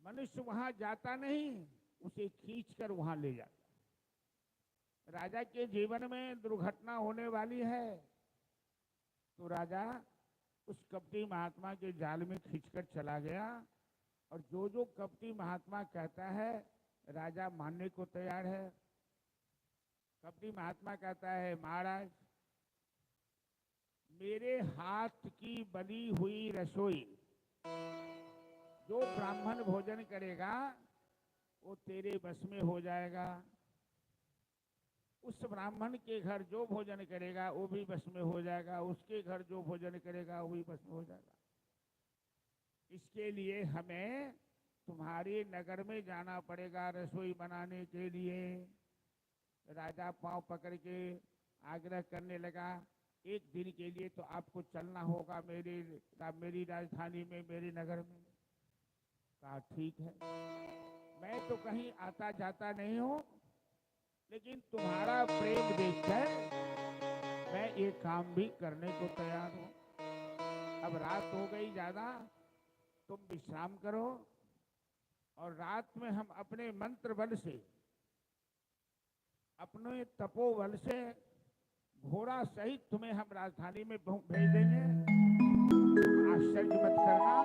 मनुष्य वहां जाता नहीं, उसे खींचकर वहां ले जाता। राजा के जीवन में दुर्घटना होने वाली है तो राजा उस कपटी महात्मा के जाल में खींचकर चला गया और जो जो कपटी महात्मा कहता है राजा मानने को तैयार है। कपटी महात्मा कहता है, महाराज मेरे हाथ की बनी हुई रसोई जो ब्राह्मण भोजन करेगा वो तेरे बस में हो जाएगा। उस ब्राह्मण के घर जो भोजन करेगा वो भी बस में हो जाएगा, उसके घर जो भोजन करेगा वो भी बस में हो जाएगा। इसके लिए हमें तुम्हारे नगर में जाना पड़ेगा रसोई बनाने के लिए। राजा पांव पकड़ के आग्रह करने लगा, एक दिन के लिए तो आपको चलना होगा मेरी राजधानी में, मेरे नगर में। कहा ठीक है, मैं तो कहीं आता जाता नहीं हूँ, लेकिन तुम्हारा प्रेम देखकर मैं ये काम भी करने को तैयार हूँ। अब रात हो गई ज्यादा, तुम विश्राम करो और रात में हम अपने मंत्र बल से, अपने तपोबल से घोड़ा सहित तुम्हें हम राजधानी में भेज देंगे। आश्चर्य मत करना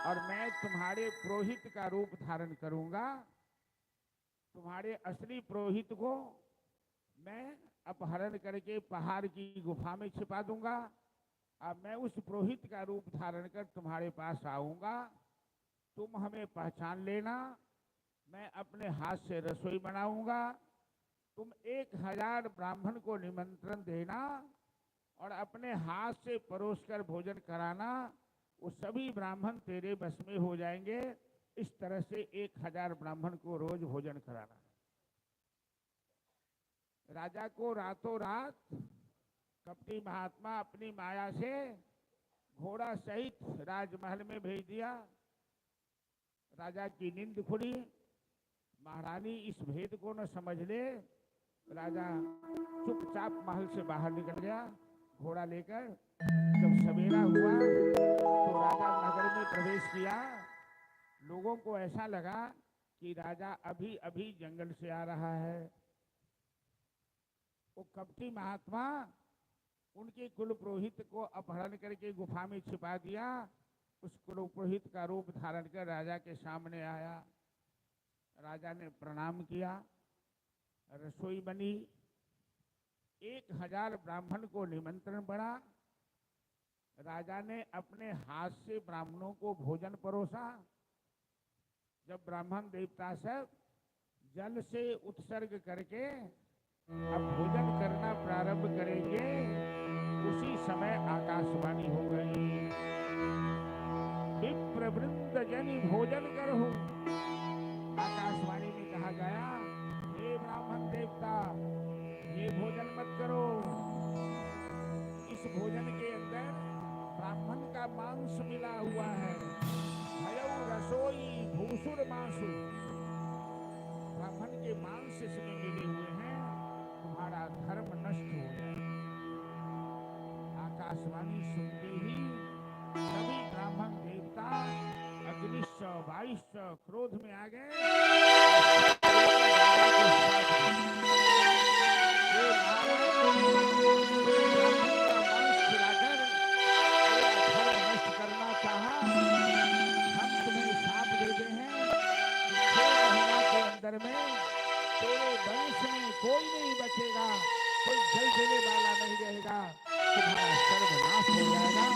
और मैं तुम्हारे पुरोहित का रूप धारण करूंगा। तुम्हारे असली पुरोहित को मैं अपहरण करके पहाड़ की गुफा में छिपा दूंगा। अब मैं उस पुरोहित का रूप धारण कर तुम्हारे पास आऊंगा। तुम हमें पहचान लेना, मैं अपने हाथ से रसोई बनाऊंगा। तुम 1000 ब्राह्मण को निमंत्रण देना और अपने हाथ से परोसकर भोजन कराना। वो सभी ब्राह्मण तेरे बस में हो जाएंगे। इस तरह से 1000 ब्राह्मण को रोज भोजन कराना। राजा को रातों रात कपटी महात्मा अपनी माया से घोड़ा सहित राजमहल में भेज दिया। राजा की नींद खुली। महारानी इस भेद को न समझ ले, राजा चुपचाप महल से बाहर निकल गया घोड़ा लेकर। जब सवेरा हुआ तो राजा नगर में प्रवेश किया। लोगों को ऐसा लगा कि राजा अभी अभी जंगल से आ रहा है। वो कपटी महात्मा उनके कुल पुरोहित को अपहरण करके गुफा में छिपा दिया। उस कुल पुरोहित का रूप धारण कर राजा के सामने आया। राजा ने प्रणाम किया, रसोई बनी, 1000 ब्राह्मण को निमंत्रण पड़ा। राजा ने अपने हाथ से ब्राह्मणों को भोजन परोसा। जब ब्राह्मण देवता सब जल से उत्सर्ग करके अब भोजन करना प्रारंभ करेंगे, उसी समय आकाशवाणी हो गई, विप्रवृंद जनि भोजन करो। आकाशवाणी में कहा गया, हे ब्राह्मण देवता, ये भोजन मत करो। इस भोजन के अंदर ब्राह्मण का मांस मिला हुआ है। भयउ रसोई भूसुर मांसु, ब्राह्मण के मांस इसमें मिले हुए हैं, तुम्हारा धर्म नष्ट हो जाए। आकाशवाणी सुनते ही सभी ब्राह्मण देवता अग्निश्च वायुश्च क्रोध में आ गए। करना चाहा, हम तुम्हें साप देते हैं कि 6 महीना के अंदर में तेरे वंश में कोई नहीं बचेगा, कोई जल देने वाला नहीं रहेगा, तुम्हारा सर्वनाश हो जाएगा।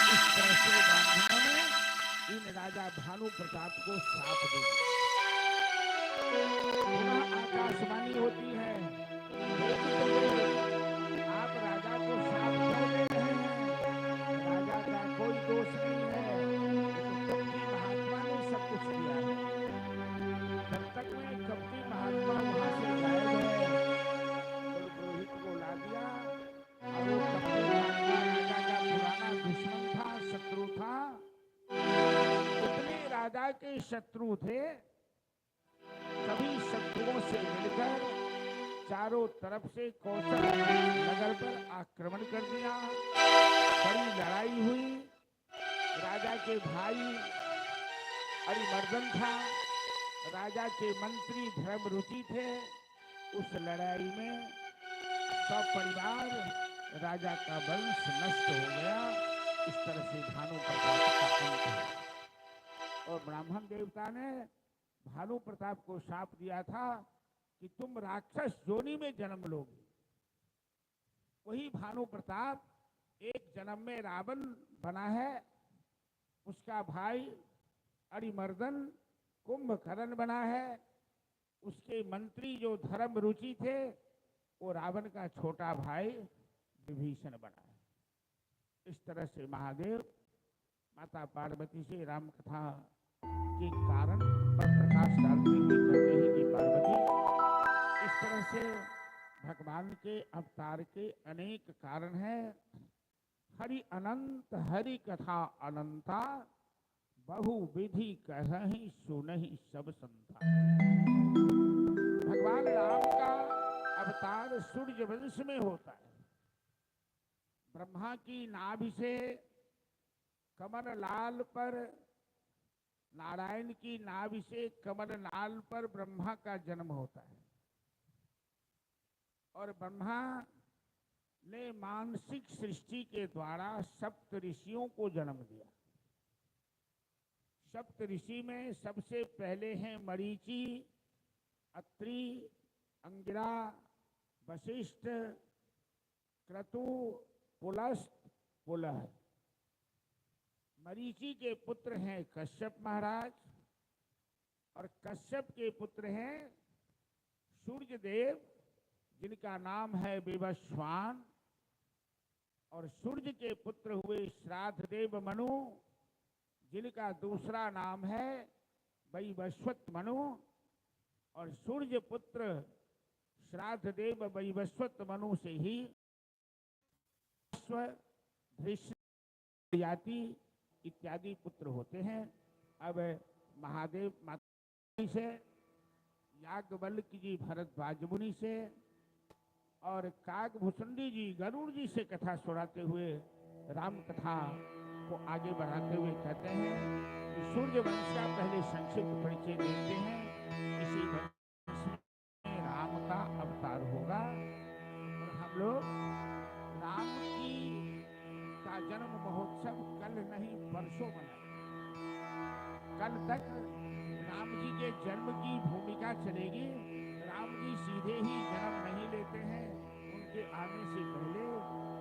इस तरह से ब्राह्मणों ने इन राजा भानु प्रताप को श्राप दे दिया। आकाशवाणी होती है, आप राजा को श्राप कर दे रहे हैं, राजा का कोई दोष नहीं है, कपटी महात्मा ने सब कुछ किया है। तब तक में कपटी महात्मा वहां से गायब है, तो पुरोहित को ला दिया और वो कपटी महात्मा राजा का पुराना दुश्मन था, शत्रु था। जितने राजा के शत्रु थे सभी शत्रुओं से मिलकर चारों तरफ से कौशल नगर पर आक्रमण कर दिया। बड़ी लड़ाई हुई। राजा के भाई अरिमर्दन था, राजा के मंत्री धर्मरुचि थे। उस लड़ाई में सब परिवार राजा का वंश नष्ट हो गया। इस तरह से भानु प्रताप का अंत है। और ब्राह्मण देवता ने भानु प्रताप को शाप दिया था कि तुम राक्षस योनि में जन्म लोगे। वही भानु प्रताप एक जन्म में रावण बना है, उसका भाई अरिमर्दन कुंभकर्ण बना है, उसके मंत्री जो धर्मरुचि थे वो रावण का छोटा भाई विभीषण बना है। इस तरह से महादेव माता पार्वती से राम कथा के कारण पर प्रकाश डालते हुए कहते हैं कि पार्वती, इस तरह से भगवान के अवतार के अनेक कारण हैं। हरि अनंत हरि कथा अनंता, बहु विधि कहहि सुनहि सब संता। भगवान राम का अवतार सूर्य वंश में होता है। ब्रह्मा की नाभि से कमल लाल पर, नारायण की नाभि से कमल लाल पर ब्रह्मा का जन्म होता है। और ब्रह्मा ने मानसिक सृष्टि के द्वारा सप्त ऋषियों को जन्म दिया। सप्त ऋषि में सबसे पहले हैं मरीचि, अत्रि, अंगिरा, वशिष्ठ, क्रतु, पुलस्त, पुलह। मरीचि के पुत्र हैं कश्यप महाराज और कश्यप के पुत्र हैं सूर्य देव, जिनका नाम है विवस्वान। और सूर्य के पुत्र हुए श्राद्ध देव मनु, जिनका दूसरा नाम है वैवस्वत मनु। और सूर्य पुत्र श्राद्ध देव वैवस्वत मनु से ही धृष्टयाति इत्यादि पुत्र होते हैं। अब महादेव माता से, याज्ञवल्क्य जी भरद्वाज मुनि से और काकभूषुंडी जी गरुड़ जी से कथा सुनाते हुए राम कथा को आगे बढ़ाते हुए कहते हैं कि सूर्य वंश का पहले संक्षिप्त परिचय देते हैं। इसी वंश में राम का अवतार होगा और हम लोग राम की का जन्म महोत्सव कल नहीं परसों मनाएंगे। कल तक राम जी के जन्म की भूमिका चलेगी। राम जी सीधे ही जन्म नहीं लेते हैं, उनके आने से पहले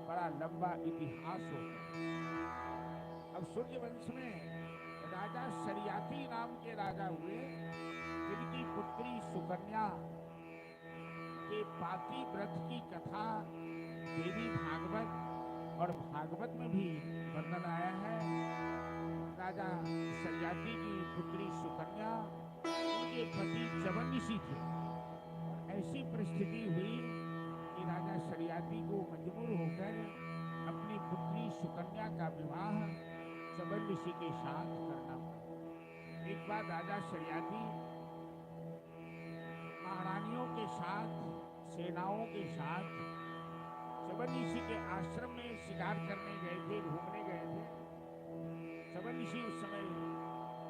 बड़ा लंबा इतिहास होता है। अब सूर्य वंश में राजा शरियाती नाम के राजा हुए, जिनकी पुत्री सुकन्या के पाति व्रत की कथा देवी भागवत और भागवत में भी वर्णन आया है। राजा शरियाती की पुत्री सुकन्या, उनके पति च्यवन ऋषि थे। ऐसी परिस्थिति हुई कि राजा शरियाती को मजबूर होकर अपनी पुत्री सुकन्या का विवाह च्यवन ऋषि के साथ करना पड़ा। एक बार राजा शरियाती महारानियों के साथ, सेनाओं के साथ सबन ऋषि के आश्रम में शिकार करने गए थे, घूमने गए थे। सबन ऋषि उस समय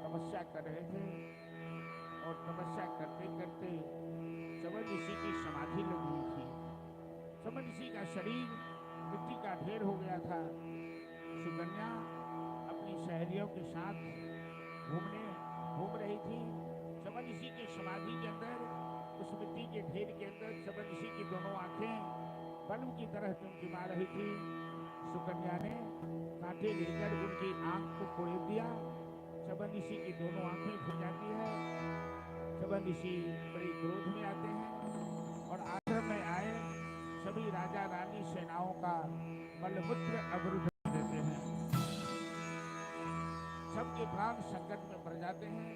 तपस्या कर रहे थे और तपस्या करते करते सबन ऋषि की समाधि लगी हुई थी। सबन ऋषि का शरीर मिट्टी का ढेर हो गया था। सुकन्या अपनी सहेलियों के साथ घूम रही थी। सबन ऋषि की समाधि के अंदर, उस मिट्टी के ढेर के अंदर सबन ऋषि की दोनों आंखें बल्ब की तरह टिमटिमा रही थी। सुकन्या ने कांटे लेकर उनकी आंख को कोड़े दिया। सबन ऋषि की दोनों आंखें खुल जाती है। सबन ऋषि बड़ी क्रोध में आते हैं और आश्रम में आए सभी राजा रानी सेनाओं का मलमूत्र अवरुद्ध कर देते हैं। सबके प्राण संकट में पड़ जाते हैं।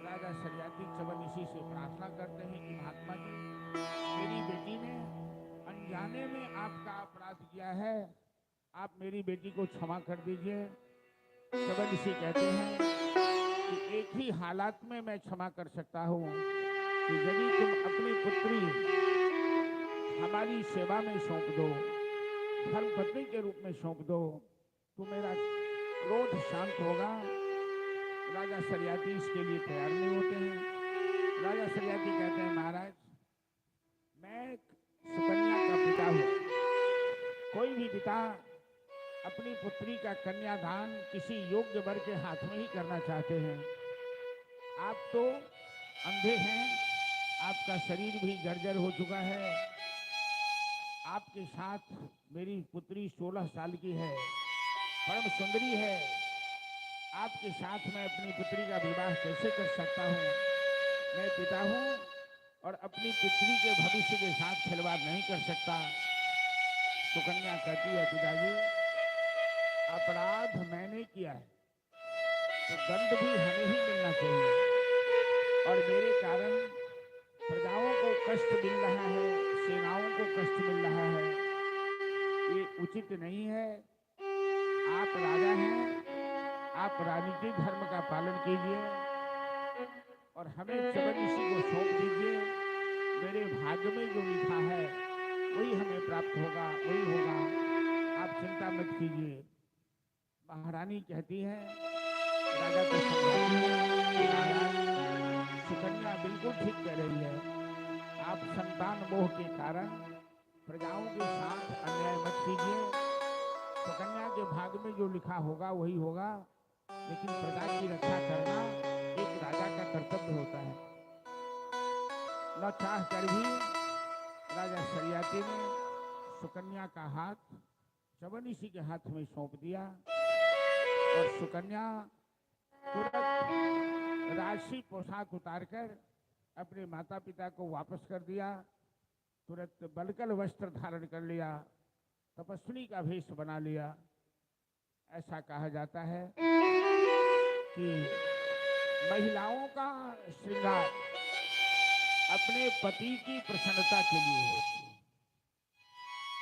राजा सरियाती सबन ऋषि से प्रार्थना करते हैं कि महात्मा जी, मेरी बेटी ने अनजाने में आपका अपराध किया है, आप मेरी बेटी को क्षमा कर दीजिए। सबन ऋषि कहते हैं कि एक ही हालात में मैं क्षमा कर सकता हूँ कि यदि तुम अपनी पुत्री हमारी सेवा में सौंप दो, धर्म पत्नी के रूप में सौंप दो, तो मेरा क्रोध शांत होगा। राजा सरियाती इसके लिए तैयार नहीं होते हैं। राजा सरियाती कहते हैं, महाराज, मैं सुकन्या का पिता हूँ। कोई भी पिता अपनी पुत्री का कन्यादान किसी योग्य वर के हाथ में ही करना चाहते हैं। आप तो अंधे हैं, आपका शरीर भी जर्जर हो चुका है। आपके साथ मेरी पुत्री 16 साल की है, परम सुंदरी है। आपके साथ मैं अपनी पुत्री का विवाह कैसे कर सकता हूँ? मैं पिता हूँ और अपनी पुत्री के भविष्य के साथ खिलवाड़ नहीं कर सकता। सुकन्या कहती है, पिताजी, अपराध मैंने किया है तो दंड भी हमें ही मिलना चाहिए, और मेरे कारण प्रजाओं को कष्ट मिल रहा है, सेनाओं को कष्ट मिल रहा है, ये उचित नहीं है। आप राजा हैं, आप राजनीतिक धर्म का पालन कीजिए और हमें सबन ऋषि को सौंप दीजिए। मेरे भाग्य में जो लिखा है वही हमें प्राप्त होगा, वही होगा, आप चिंता मत कीजिए। महारानी कहती है, राजा को समझाती है, सुकन्या बिल्कुल ठीक कह रही है। आप संतान मोह के कारण प्रजाओं के साथ अन्याय मत कीजिए। सुकन्या के भाग में जो लिखा होगा वही होगा, लेकिन प्रजा की रक्षा करना एक राजा का कर्तव्य होता है। न चाह कर भी राजा सरियाती ने सुकन्या का हाथ सबन ऋषि के हाथ में सौंप दिया और सुकन्या तुरंत राजसी पोशाक उतारकर अपने माता पिता को वापस कर दिया। तुरंत बलकल वस्त्र धारण कर लिया, तपस्विनी का भेष बना लिया। ऐसा कहा जाता है कि महिलाओं का श्रृंगार अपने पति की प्रसन्नता के लिए होती है।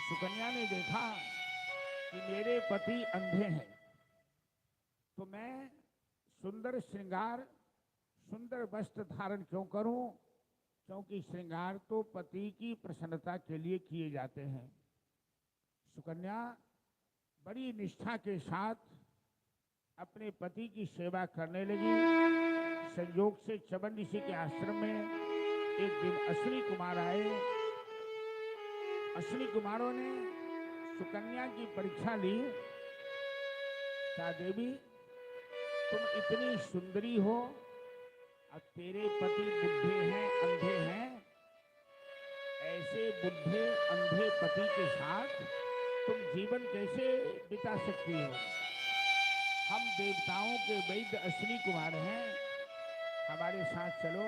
सुकन्या ने देखा कि मेरे पति अंधे हैं, तो मैं सुंदर श्रृंगार, सुंदर वस्त्र धारण क्यों करूं? क्योंकि श्रृंगार तो पति की प्रसन्नता के लिए किए जाते हैं। सुकन्या बड़ी निष्ठा के साथ अपने पति की सेवा करने लगी। संयोग से सबन ऋषि के आश्रम में एक दिन अश्विनी कुमार आए। अश्विनी कुमारों ने सुकन्या की परीक्षा ली। क्या देवी, तुम इतनी सुंदरी हो और तेरे पति बुढ़े हैं, अंधे हैं, ऐसे बुढ़े अंधे पति के साथ तुम जीवन कैसे बिता सकती हो? हम देवताओं के वैद्य अश्विनी कुमार हैं, हमारे साथ चलो,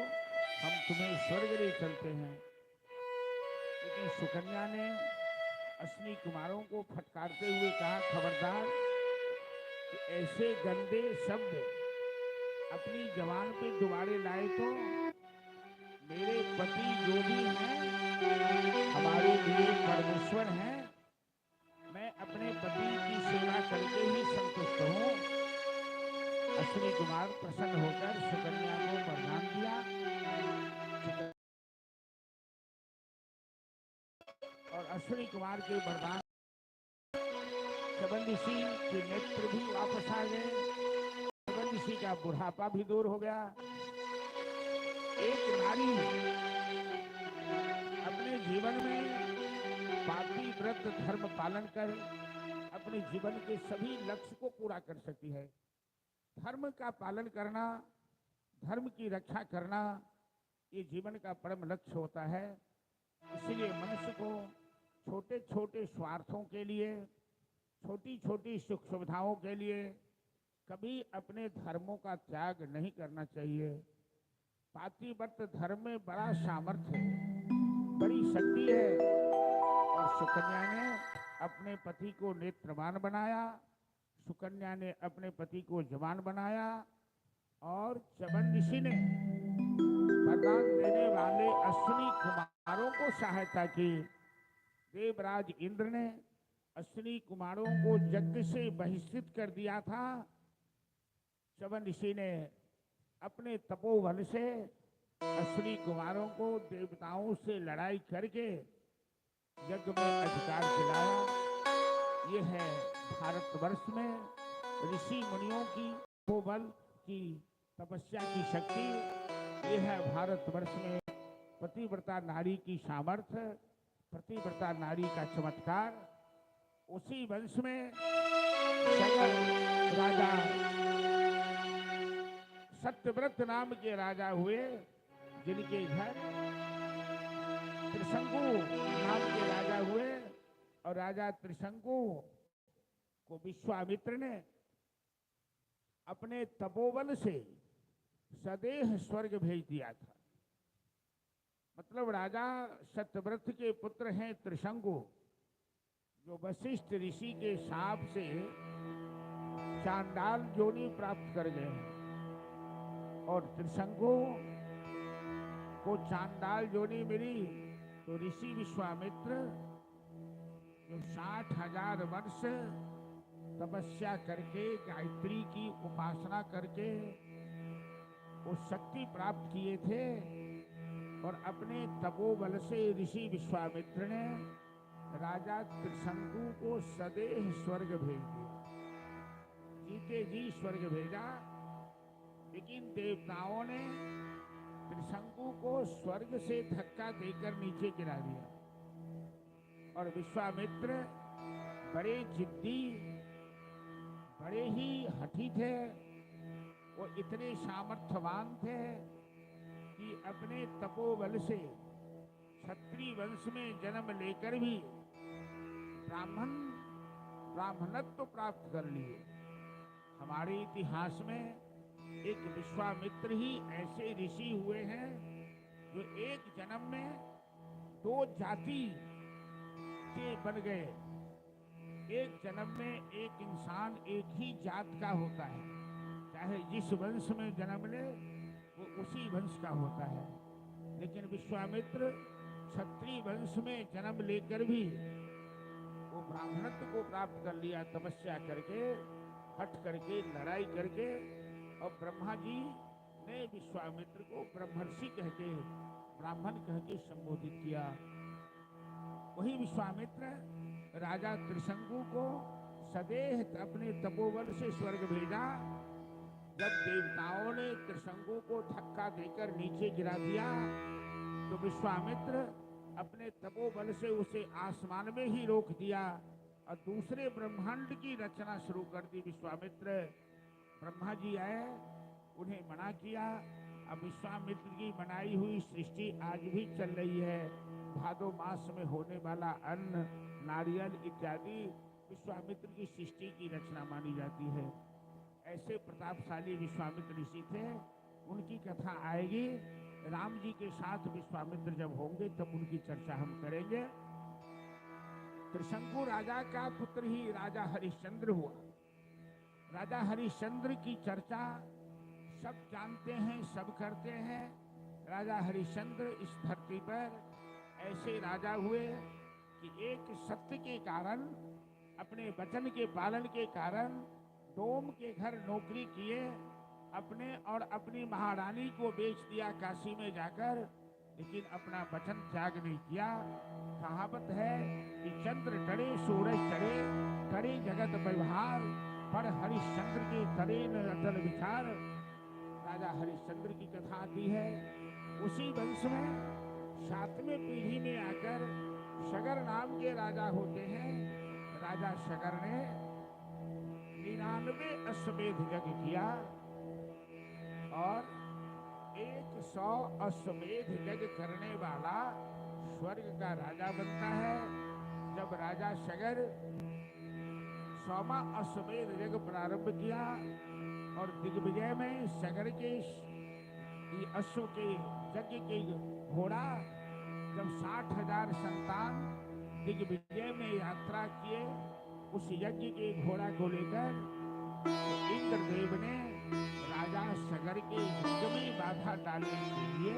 हम तुम्हें स्वर्ग ले चलते हैं। लेकिन सुकन्या ने अश्विनी कुमारों को फटकारते हुए कहा, खबरदार, कि ऐसे गंदे शब्द अपनी जबान पे दोबारे लाए तो मेरे पति जो भी हैं हमारे लिए परमेश्वर हैं। मैं अपने पति की सेवा करके ही संतुष्ट हूँ। अश्विनी कुमार प्रसन्न होकर सुकन्या को वरदान दिया और अश्विनी कुमार के वरदान चवन ऋषि के नेत्र भी वापस आ गए, चवन ऋषि का बुढ़ापा भी दूर हो गया। एक नारी अपने जीवन में पापी व्रत धर्म पालन कर अपने जीवन के सभी लक्ष्य को पूरा कर सकती है। धर्म का पालन करना, धर्म की रक्षा करना, ये जीवन का परम लक्ष्य होता है। इसलिए मनुष्य को छोटे छोटे स्वार्थों के लिए, छोटी छोटी सुख सुविधाओं के लिए कभी अपने धर्मों का त्याग नहीं करना चाहिए। पातिव्रत धर्म में बड़ा सामर्थ्य है, बड़ी शक्ति है। और सुकन्या ने अपने पति को नेत्रवान बनाया, सुकन्या ने अपने पति को जवान बनाया, और चवन ऋषि ने वरदान देने वाले अश्विनी कुमारों को सहायता की। देवराज इंद्र ने अश्विनी कुमारों को यज्ञ से बहिष्कृत कर दिया था। चवन ऋषि ने अपने तपोबल से अश्विनी कुमारों को देवताओं से लड़ाई करके यज्ञ में अधिकार दिलाया। ये है भारतवर्ष में ऋषि मुनियों की तपोबल की तपस्या की शक्ति। ये है भारतवर्ष में पतिव्रता नारी की सामर्थ्य, पतिव्रता नारी का चमत्कार। उसी वंश में राजा सत्यव्रत नाम के राजा हुए, जिनके घर त्रिशंकु नाम के राजा हुए। और राजा त्रिशंकु को विश्वामित्र ने अपने तपोबल से सदेह स्वर्ग भेज दिया था। मतलब राजा सत्यव्रत के पुत्र हैं त्रिशंकु, जो वशिष्ठ ऋषि के शाप से चांडाल योनि प्राप्त कर गए हैं। और त्रिशंकु को चांडाल योनि मिली तो ऋषि विश्वामित्र जो 60,000 वर्ष तपस्या करके, गायत्री की उपासना करके वो शक्ति प्राप्त किए थे, और अपने तपोबल से ऋषि विश्वामित्र ने राजा त्रिशंकु को सदेह स्वर्ग भेज दिया, जीते जी स्वर्ग भेजा। लेकिन देवताओं ने त्रिशंकु को स्वर्ग से धक्का देकर नीचे गिरा दिया। और विश्वामित्र बड़े जिद्दी, बड़े ही हठी थे। वो इतने सामर्थ्यवान थे कि अपने तपोबल से क्षत्रिय वंश में जन्म लेकर भी ब्राह्मणत्व प्राप्त कर लिए। हमारे इतिहास में एक विश्वामित्र ही ऐसे ऋषि हुए हैं जो एक जन्म में 2 जाति के बन गए। एक जन्म में एक इंसान एक ही जात का होता है, चाहे जिस वंश में जन्म ले वो उसी वंश का होता है। लेकिन विश्वामित्र क्षत्रिय वंश में जन्म लेकर भी वो ब्राह्मणत्व को प्राप्त कर लिया, तपस्या करके, हट करके, लड़ाई करके। और ब्रह्मा जी ने विश्वामित्र को ब्रह्मर्षि कहके, ब्राह्मण कहके संबोधित किया। वही विश्वामित्र राजा त्रिशंकु को सदेह अपने तपोबल से स्वर्ग भेजा। जब देवताओं ने त्रिशंकु को धक्का देकर नीचे गिरा दिया तो विश्वामित्र अपने तपोबल से उसे आसमान में ही रोक दिया और दूसरे ब्रह्मांड की रचना शुरू कर दी। विश्वामित्र, ब्रह्मा जी आए, उन्हें मना किया। अब विश्वामित्र की बनाई हुई सृष्टि आज भी चल रही है। भादो मास में होने वाला अन्न, नारियल इत्यादि विश्वामित्र की सृष्टि की रचना मानी जाती है। ऐसे प्रतापशाली विश्वामित्र ऋषि थे। उनकी कथा आएगी। राम जी के साथ विश्वामित्र जब होंगे तब उनकी चर्चा हम करेंगे। त्रिशंकु राजा का पुत्र ही राजा हरिश्चंद्र हुआ। राजा हरिश्चंद्र की चर्चा सब जानते हैं, सब करते हैं। राजा हरिश्चंद्र इस धरती पर ऐसे राजा हुए कि एक सत्य के कारण, अपने वचन के पालन के कारण डोम के घर नौकरी किए, अपने और अपनी महारानी को बेच दिया काशी में जाकर। लेकिन अपना वचन त्याग नहीं किया। कहावत है कि चंद्र टड़े सूरज चढ़े, करे जगत व्यवहार, पर हरिश्चंद्र के तरे न अटल विचार। राजा हरिश्चंद्र की कथा आती है। उसी वंश में 7वें पीढ़ी में आकर शगर नाम के राजा होते हैं। राजा शगर ने 99 अश्वमेध यज्ञ किया और 100 अश्वमेध यज्ञ करने वाला स्वर्ग का राजा बनता है। जब राजा शगर 100वां अश्वमेध यज्ञ प्रारंभ किया और दिग्विजय में शगर के अश्व के यज्ञ के घोड़ा जब 60,000 संतान दिग्विजय में यात्रा किए उस यज्ञ के घोड़ा को लेकर, तो इंद्रदेव ने राजा शगर के यज्ञ में बाधा डालने के लिए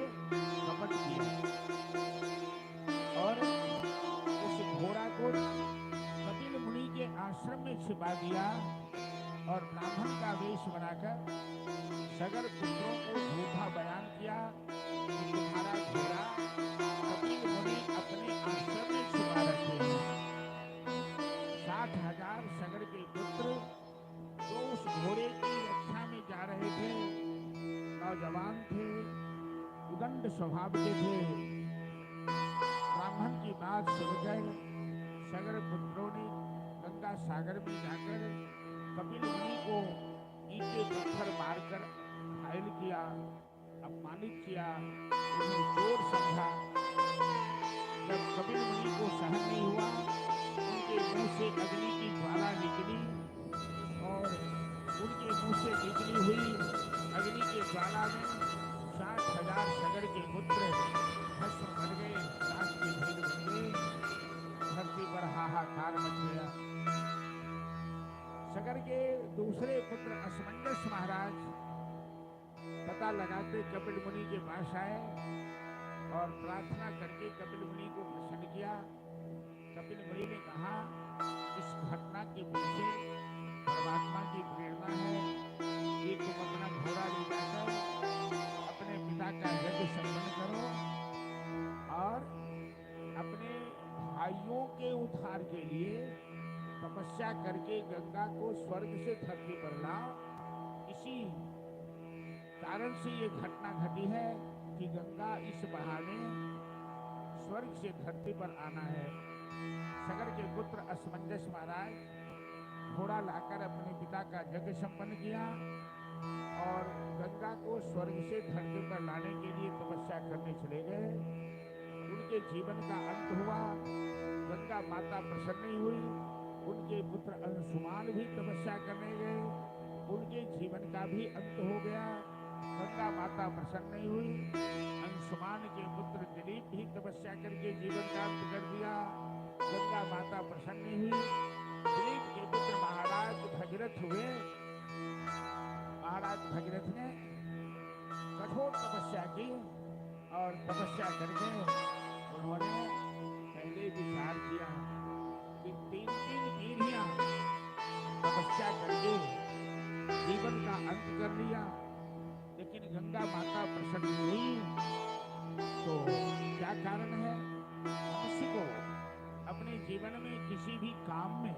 कपट किया और उस घोड़ा को कपिल मुनि के आश्रम में छिपा दिया और ब्राह्मण का वेश बनाकर शगर पुत्रों को झूठा बयान किया कि तुम्हारा घोड़ा कपिल मुनि अपने आश्रम में छिपा रखे हैं। 60,000 शगर के पुत्र जो उस घोड़े की रक्षा में जा रहे थे, नौजवान थे, उदंड स्वभाव के थे। ब्राह्मण की बात सुनकर शगर पुत्रों ने गंगा सागर में जाकर कपिल मुनि को ईंटे पत्थर मारकर घायल किया, अपमानित किया, उन्हें चोर समझा। जब कपिल मुनि को सहन नहीं हुआ, उनके मुंह से अग्नि की ज्वाला निकली और उनके मुंह से निकली हुई अग्नि की ज्वाला में 60,000 शगर के पुत्र भस्म बन गए, राख के ढेर बन गए। धरती पर हाहाकार मच गया। शगर के दूसरे पुत्र असमंजस महाराज पता लगाते कपिल मुनि के पास आए और प्रार्थना करके कपिल मुनि को प्रसन्न किया। कपिल मुनि ने कहा, इस घटना के पीछे परमात्मा की प्रेरणा है कि तुम अपना घोड़ा ले जाकर अपने पिता का यज्ञ संपन्न करो और अपने भाइयों के उद्धार के लिए तपस्या करके गंगा को स्वर्ग से धरती पर लाओ। इसी कारण से ये घटना घटी है कि गंगा इस बहाने स्वर्ग से धरती पर आना है। शगर के पुत्र असमंजस महाराज घोड़ा लाकर अपने पिता का यज्ञ संपन्न किया और गंगा को स्वर्ग से धरती पर लाने के लिए तपस्या करने चले गए। उनके जीवन का अंत हुआ। गंगा माता प्रसन्न नहीं हुई। उनके पुत्र अंशुमान भी तपस्या करने गए, उनके जीवन का भी अंत हो गया। गंगा माता प्रसन्न नहीं हुई। अंशुमान के पुत्र दिलीप भी तपस्या करके जीवन का अंत कर दिया। गंगा माता प्रसन्न नहीं हुई। दिलीप के पुत्र महाराज भगीरथ हुए। महाराज भगीरथ ने कठोर तपस्या की और तपस्या करके उन्होंने पहले विचार किया कि 3-3 पीढ़ियां तपस्या करके जीवन का अंत कर लिया, लेकिन गंगा माता प्रसन्न हुई। तो क्या कारण है? मनुष्य को अपने जीवन में किसी भी काम में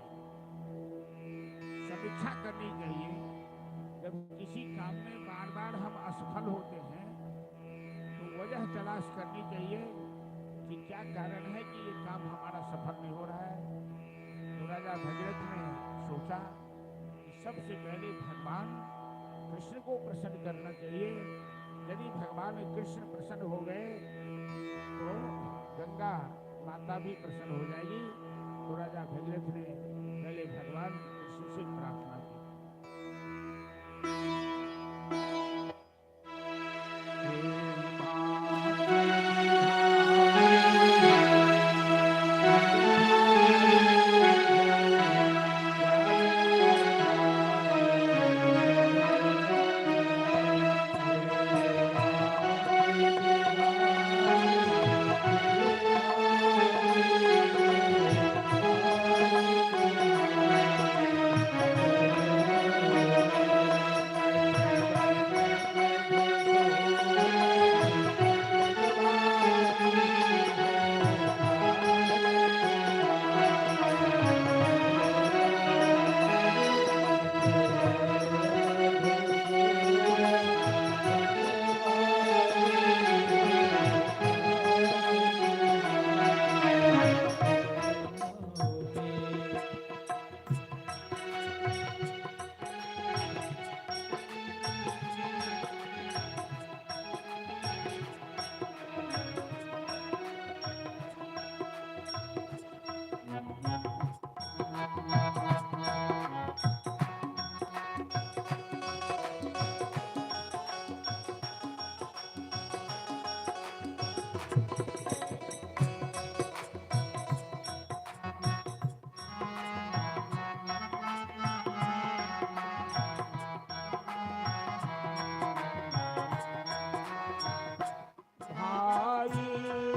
समीक्षा करनी चाहिए। जब किसी काम में बार बार हम असफल होते हैं तो वजह तलाश करनी चाहिए कि क्या कारण है कि ये काम हमारा सफल नहीं हो रहा है। तो राजा भगीरथ ने सोचा कि सबसे पहले भगवान कृष्ण को प्रसन्न करना चाहिए। यदि भगवान कृष्ण प्रसन्न हो गए तो गंगा माता भी प्रसन्न हो जाएगी। तो राजा भगीरथ ने पहले भगवान कृष्ण से प्रार्थना की।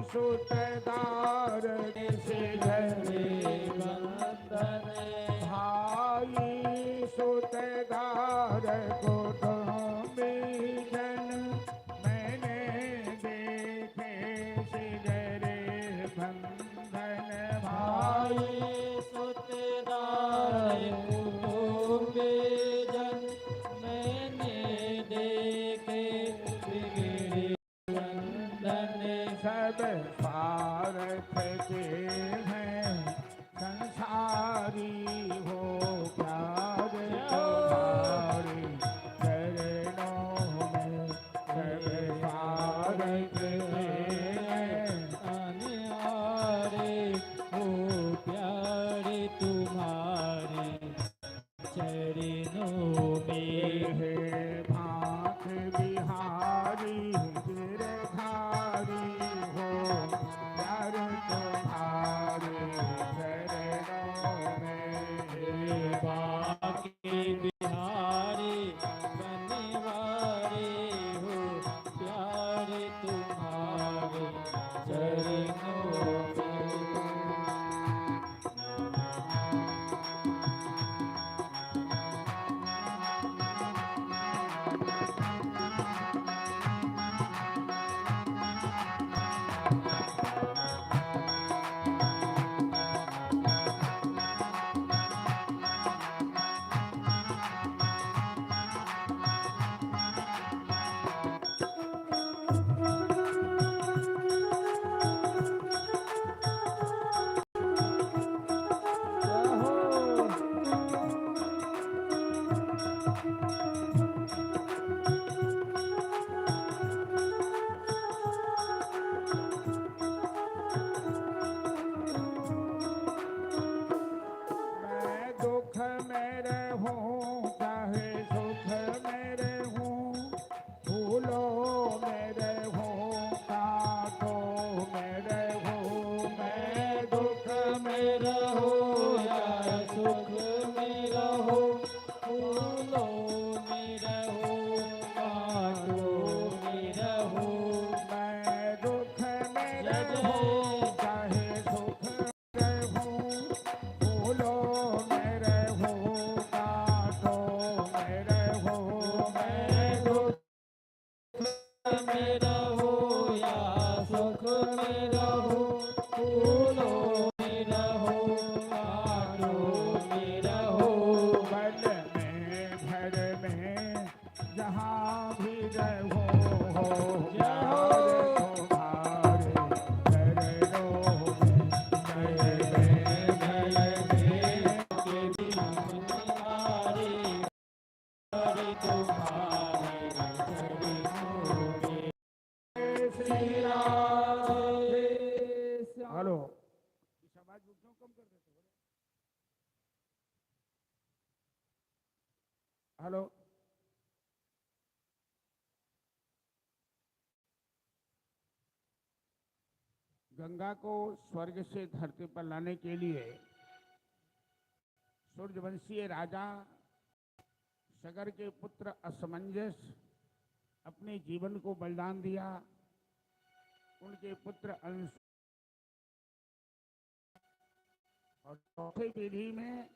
सुतदार से घरे बंधन भाई सुतदार कुटुंबी जन मैंने देखे सिगरे बंधन भाई सुतदार कुटुंबी जन मैंने देखे बिगड़े बंधन सब स्वार्थ के हैं संसारी हो प्यार तुम्हारे चरणों में सब स्वार्थ के हैं अनिवार्य हो प्यारे तुम्हारे चरणों में हे भांत बिहारी गिरधारी हो प्यार तुम्हारे चरणों में बाके बिहारी बनवारे हो प्यारे तुम्हारे चरणों में मैं दुख में रहूं चाहे सुख में रहूं फूलों में रहूं कांटों में रहूं मैं दुख में रहो या सुख में रहो फूलों में रहो कांटों में रहो मैं दुख में रहूं चाहे सुख में रहूं फूलों में रहूं कांटों में रहूं मैं दुख में रहो या सुख में रहो फूलों में रहो कांटों में रहो वन में घर में जहाँ भी रहो हो प्यार तुम्हारे चरणों में भले में के भी तुम्हारे हरि तुम्हारे चरणों में श्री राधे श्याम। हेलो इस आवाज को क्यों कम कर देते हो? हेलो गंगा को स्वर्ग से धरती पर लाने के लिए सूर्यवंशीय राजा सगर के पुत्र असमंजस अपने जीवन को बलिदान दिया। उनके पुत्र अंश और चौथे पीढ़ी में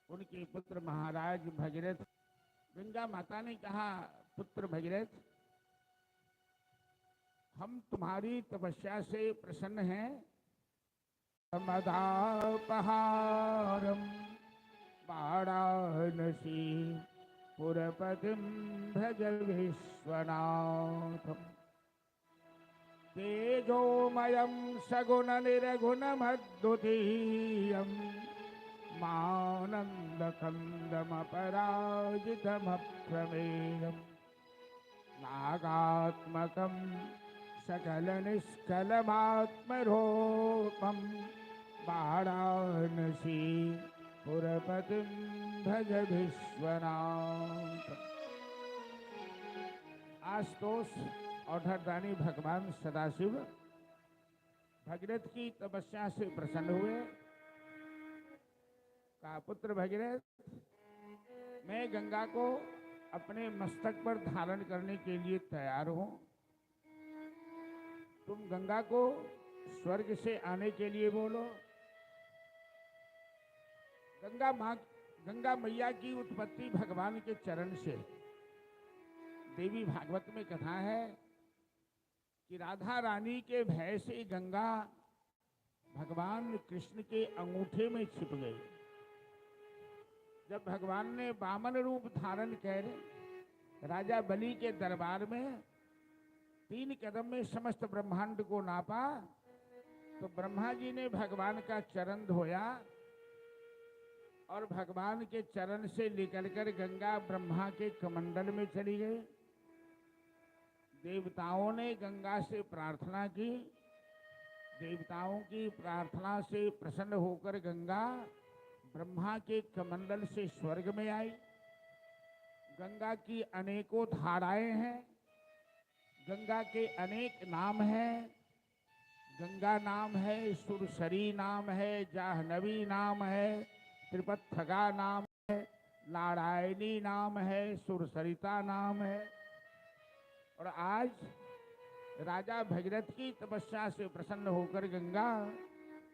उनके पुत्र महाराज भगीरथ। गंगा माता ने कहा, पुत्र भगीरथ, हम तुम्हारी तपस्या से प्रसन्न हैं। मदापहारम वाराणसी पुरपतिम भज विश्वनाथम तेजोमयं सगुण निर्गुणमद्वितीयं मानन्दकन्दमपराजितमप्रमेयम् नागात्मकं सकलनिष्कलमात्मरूपं वाराणसी पुरपतिं भज विश्वनाथ। आशुतोष औढ़दानी भगवान सदाशिव भगीरथ की तपस्या से प्रसन्न हुए। कहा, पुत्र भगीरथ, मैं गंगा को अपने मस्तक पर धारण करने के लिए तैयार हूं। तुम गंगा को स्वर्ग से आने के लिए बोलो। गंगा मैया की उत्पत्ति भगवान के चरण से। देवी भागवत में कथा है कि राधा रानी के भय से गंगा भगवान कृष्ण के अंगूठे में छिप गई। जब भगवान ने वामन रूप धारण कर राजा बलि के दरबार में 3 कदम में समस्त ब्रह्मांड को नापा, तो ब्रह्मा जी ने भगवान का चरण धोया और भगवान के चरण से निकलकर गंगा ब्रह्मा के कमंडल में चली गई। देवताओं ने गंगा से प्रार्थना की। देवताओं की प्रार्थना से प्रसन्न होकर गंगा ब्रह्मा के कमंडल से स्वर्ग में आई। गंगा की अनेकों धाराएं हैं, गंगा के अनेक नाम हैं। गंगा नाम है, सुरसरी नाम है, जाह्नवी नाम है, त्रिपथगा नाम है, नारायणी नाम है, सुरसरिता नाम है। और आज राजा भगीरथ की तपस्या से प्रसन्न होकर गंगा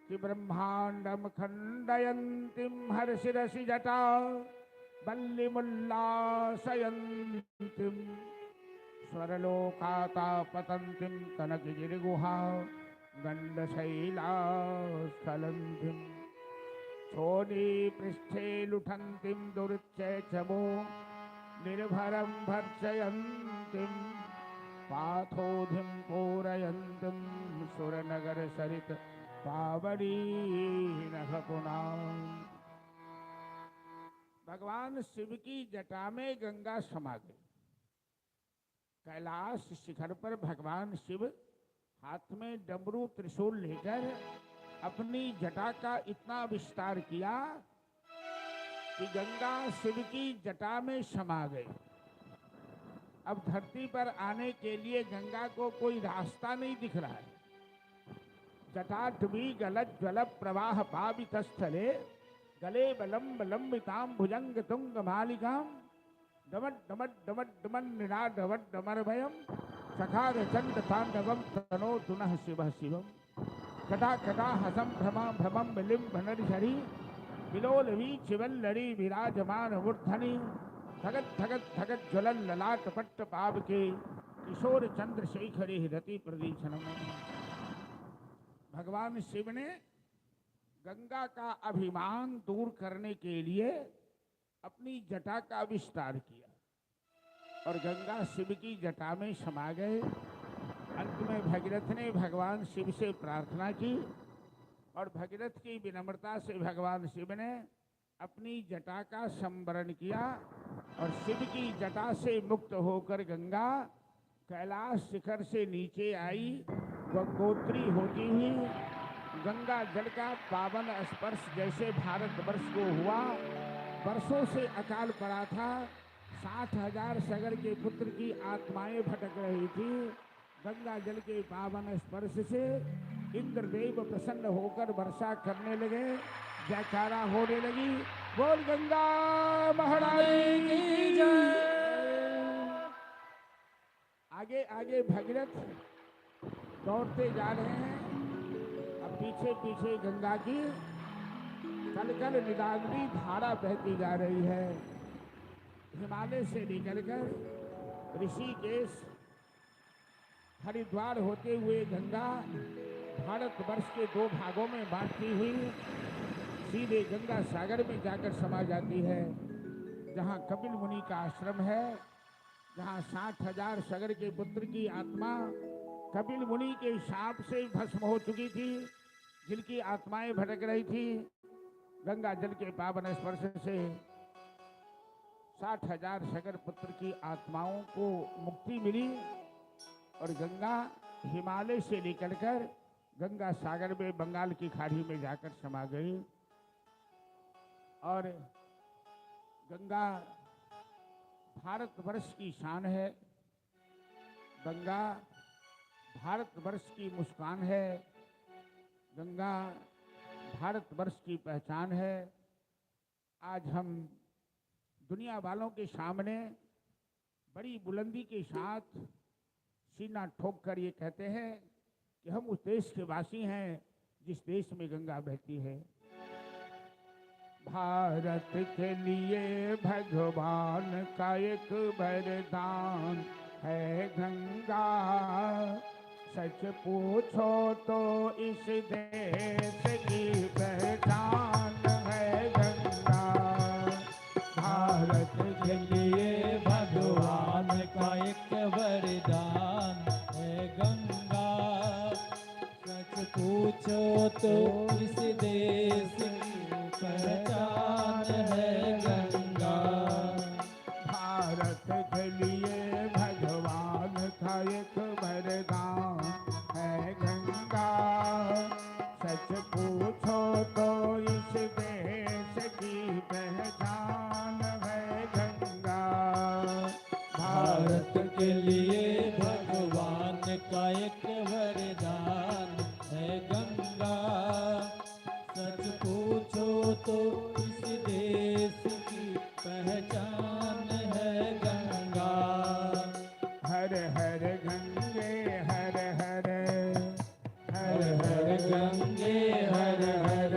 कि ब्रह्मांडम खंडयंतीम हर्षिरसि जटा बल्लिमुल्लासयंतीम स्वरलोकाता पतंतीम कनकगिरिगुहा गंडशैलास्खलंतीम छोनी पृष्ठे लुठंतीम दुरुच्चैचमो निर्भरं भर्त्सयंतीम पाथोधिम पूरयंतीम सुरनगर सरित पावनी नखपुना। भगवान शिव की जटा में गंगा समा गई। कैलाश शिखर पर भगवान शिव हाथ में डमरू त्रिशूल लेकर अपनी जटा का इतना विस्तार किया कि गंगा शिव की जटा में समा गई। अब धरती पर आने के लिए गंगा को कोई रास्ता नहीं दिख रहा है। जटाटवी गलत ज्वल प्रवाह पावितस्थले गले बलम्ब लंबिताम भुजंग तुंग मालिकाम डमट डमट डमट डमन निराडवट डमरभयम सखार चंड तांडवम तनो तुनः शिवः शिवम कटा कटा हसम भ्रमा भ्रमम बिलिम्ब नरिहरि विलोलवी चिवल्लरी विराजमान मूर्धनि धगत धगत धगत ज्वलन ललाट पट्ट पाव के किशोर चंद्र शेखरे रति प्रदीक्षणम। भगवान शिव ने गंगा का अभिमान दूर करने के लिए अपनी जटा का विस्तार किया और गंगा शिव की जटा में समा गए। अंत में भगीरथ ने भगवान शिव से प्रार्थना की और भगीरथ की विनम्रता से भगवान शिव ने अपनी जटा का संवरण किया और शिव की जटा से मुक्त होकर गंगा कैलाश शिखर से नीचे आई। गंगोत्री होती हुई गंगा जल का पावन स्पर्श जैसे भारतवर्ष को हुआ। वर्षों से अकाल पड़ा था, 60,000 सगर के पुत्र की आत्माएं भटक रही थी। गंगा जल के पावन स्पर्श से इंद्रदेव प्रसन्न होकर वर्षा करने लगे, जयकारा होने लगी। बोल गंगा महारानी की जय। आगे आगे भगीरथ दौड़ते जा रहे हैं। अब पीछे पीछे गंगा की कलकल निदाग्नी धारा बहती जा रही है। हिमालय से निकलकर ऋषिकेश हरिद्वार होते हुए गंगा भारतवर्ष के 2 भागों में बांटती हुई सीधे गंगा सागर में जाकर समा जाती है, जहाँ कपिल मुनि का आश्रम है, जहाँ 60,000 सगर के पुत्र की आत्मा कपिल मुनि के शाप से भस्म हो चुकी थी, जिनकी आत्माएं भटक रही थी। गंगा जल के पावन स्पर्श से 60,000 सगर पुत्र की आत्माओं को मुक्ति मिली और गंगा हिमालय से निकलकर गंगा सागर में बंगाल की खाड़ी में जाकर समा गई। और गंगा भारतवर्ष की शान है, गंगा भारतवर्ष की मुस्कान है, गंगा भारतवर्ष की पहचान है। आज हम दुनिया वालों के सामने बड़ी बुलंदी के साथ सीना ठोक कर ये कहते हैं कि हम उस देश के वासी हैं जिस देश में गंगा बहती है। भारत के लिए भगवान का एक वरदान है गंगा, सच पूछो तो इस देश की पहचान है गंगा। भारत के लिए भगवान का एक वरदान है गंगा, सच पूछो तो इस देश की पहचान है गंगा। भारत के लिए भगवान का एक वरदान है गंगा, सच पूछो तो इस देश की पहचान है गंगा। भारत के लिए भगवान का एक वरदान है गंगा, सच पूछो तो इस देश की पहचान है गंगा। हर हर गंगे हर हर, हर हर गंगे हर हर,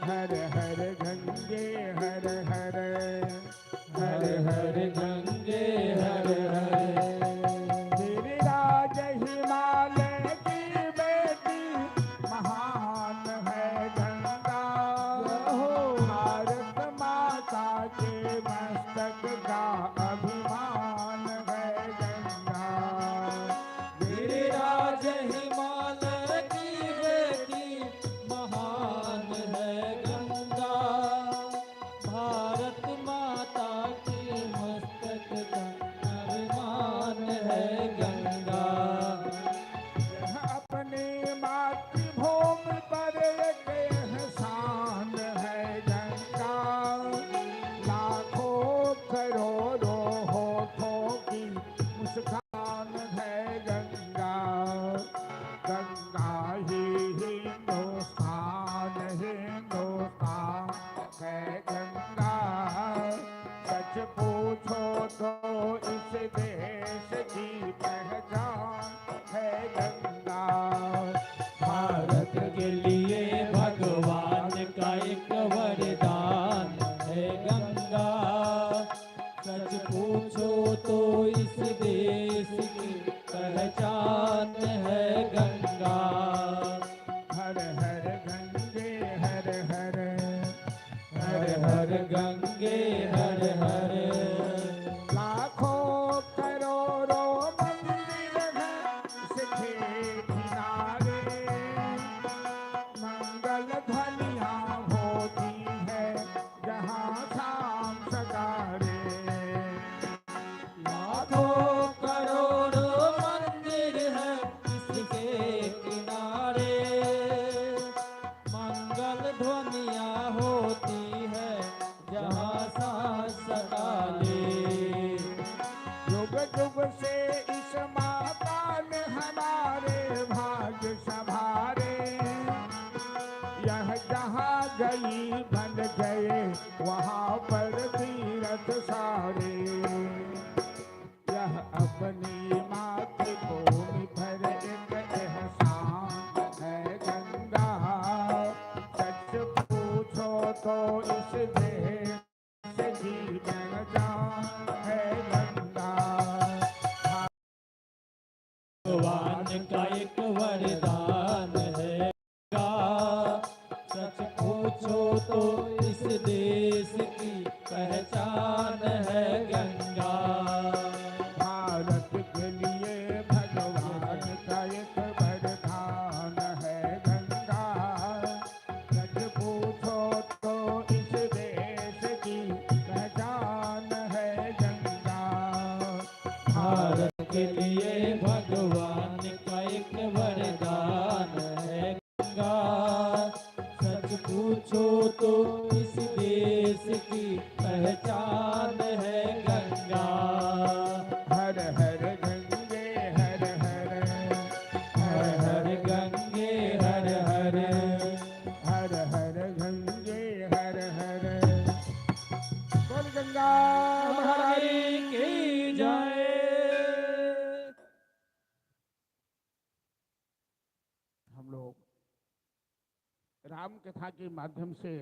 हर हर गंगे हर हर, हर हर गंगे हर हर। गिरिराज हिमालय की बेटी महान है गंगा, भारत माता के मस्तक का अभिमान है गंगा। गिरिराज हिमालय की बेटी महान है गंगा, भारत माता के मस्तक का अभिमान है गंगा। यह अपनी मातृभूमि पर एक एहसान है गंगा, लाखों करोड़ों होठों की मुस्कान है गंगा। गंगा ही हिंदुस्तान हिंदुस्तान है गंगा, सच पूछो तो इस देश की पहचान है गंगा। भारत के लिए भगवान का एक वरदान है गंगा, सच पूछो तो इस देश की पहचान है गंगा। हर हर गंगे हर हर, हर हर गंगे हर हर, लाखों करोड़ों मंदिर हैं इसके किनारे, मंगल ध्वनियाँ होती है जहाँ शाम सकारे। लाखों करोड़ों मंदिर है इसके किनारे, मंगल ध्वनियाँ होती है जहाँ सांस सकाले। युग युग से इस माता ने हमारे भाग्य संभारे, यह जहाँ गई बन गए वहाँ पर तीरथ सारे। यह अपनी मातृभूमि पर एक एहसान है गंगा, सच पूछो तो इस देश की पहचान है गंगा। भगवान का एक वरदान है गंगा, सच पूछो तो इस देश की पहचान है गंगा। भारत के लिए भगवान का एक वरदान है गंगा, सच पूछो तो इस देश की पहचान है गंगा। भारत के लिए भगवान का एक वरदान है गंगा, सच पूछो तो इस देश की पहचान है गंगा। हर हर गंगे हर हर, हर हर गंगे हर हर, हर हर गंगे हर हर। बोल गंगा हरि की जय। राम कथा के माध्यम से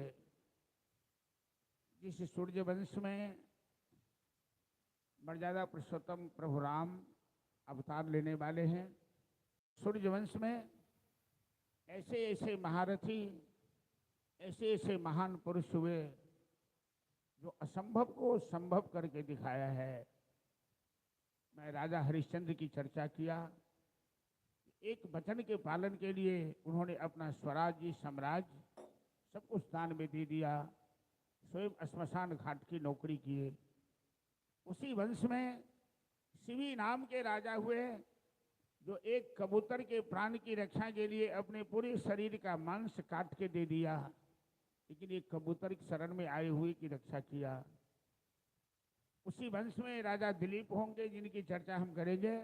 जिस सूर्य वंश में मर्यादा पुरुषोत्तम प्रभु राम अवतार लेने वाले हैं, सूर्य वंश में ऐसे ऐसे महारथी, ऐसे ऐसे महान पुरुष हुए जो असंभव को संभव करके दिखाया है। मैं राजा हरिश्चंद्र की चर्चा किया, एक वचन के पालन के लिए उन्होंने अपना स्वराज्य साम्राज्य सब कुछ दान में दे दिया, स्वयं श्मशान घाट की नौकरी किए। उसी वंश में शिवी नाम के राजा हुए जो एक कबूतर के प्राण की रक्षा के लिए अपने पूरे शरीर का मांस काट के दे दिया, लेकिन एक कबूतर की शरण में आए हुए की रक्षा किया। उसी वंश में राजा दिलीप होंगे जिनकी चर्चा हम करेंगे।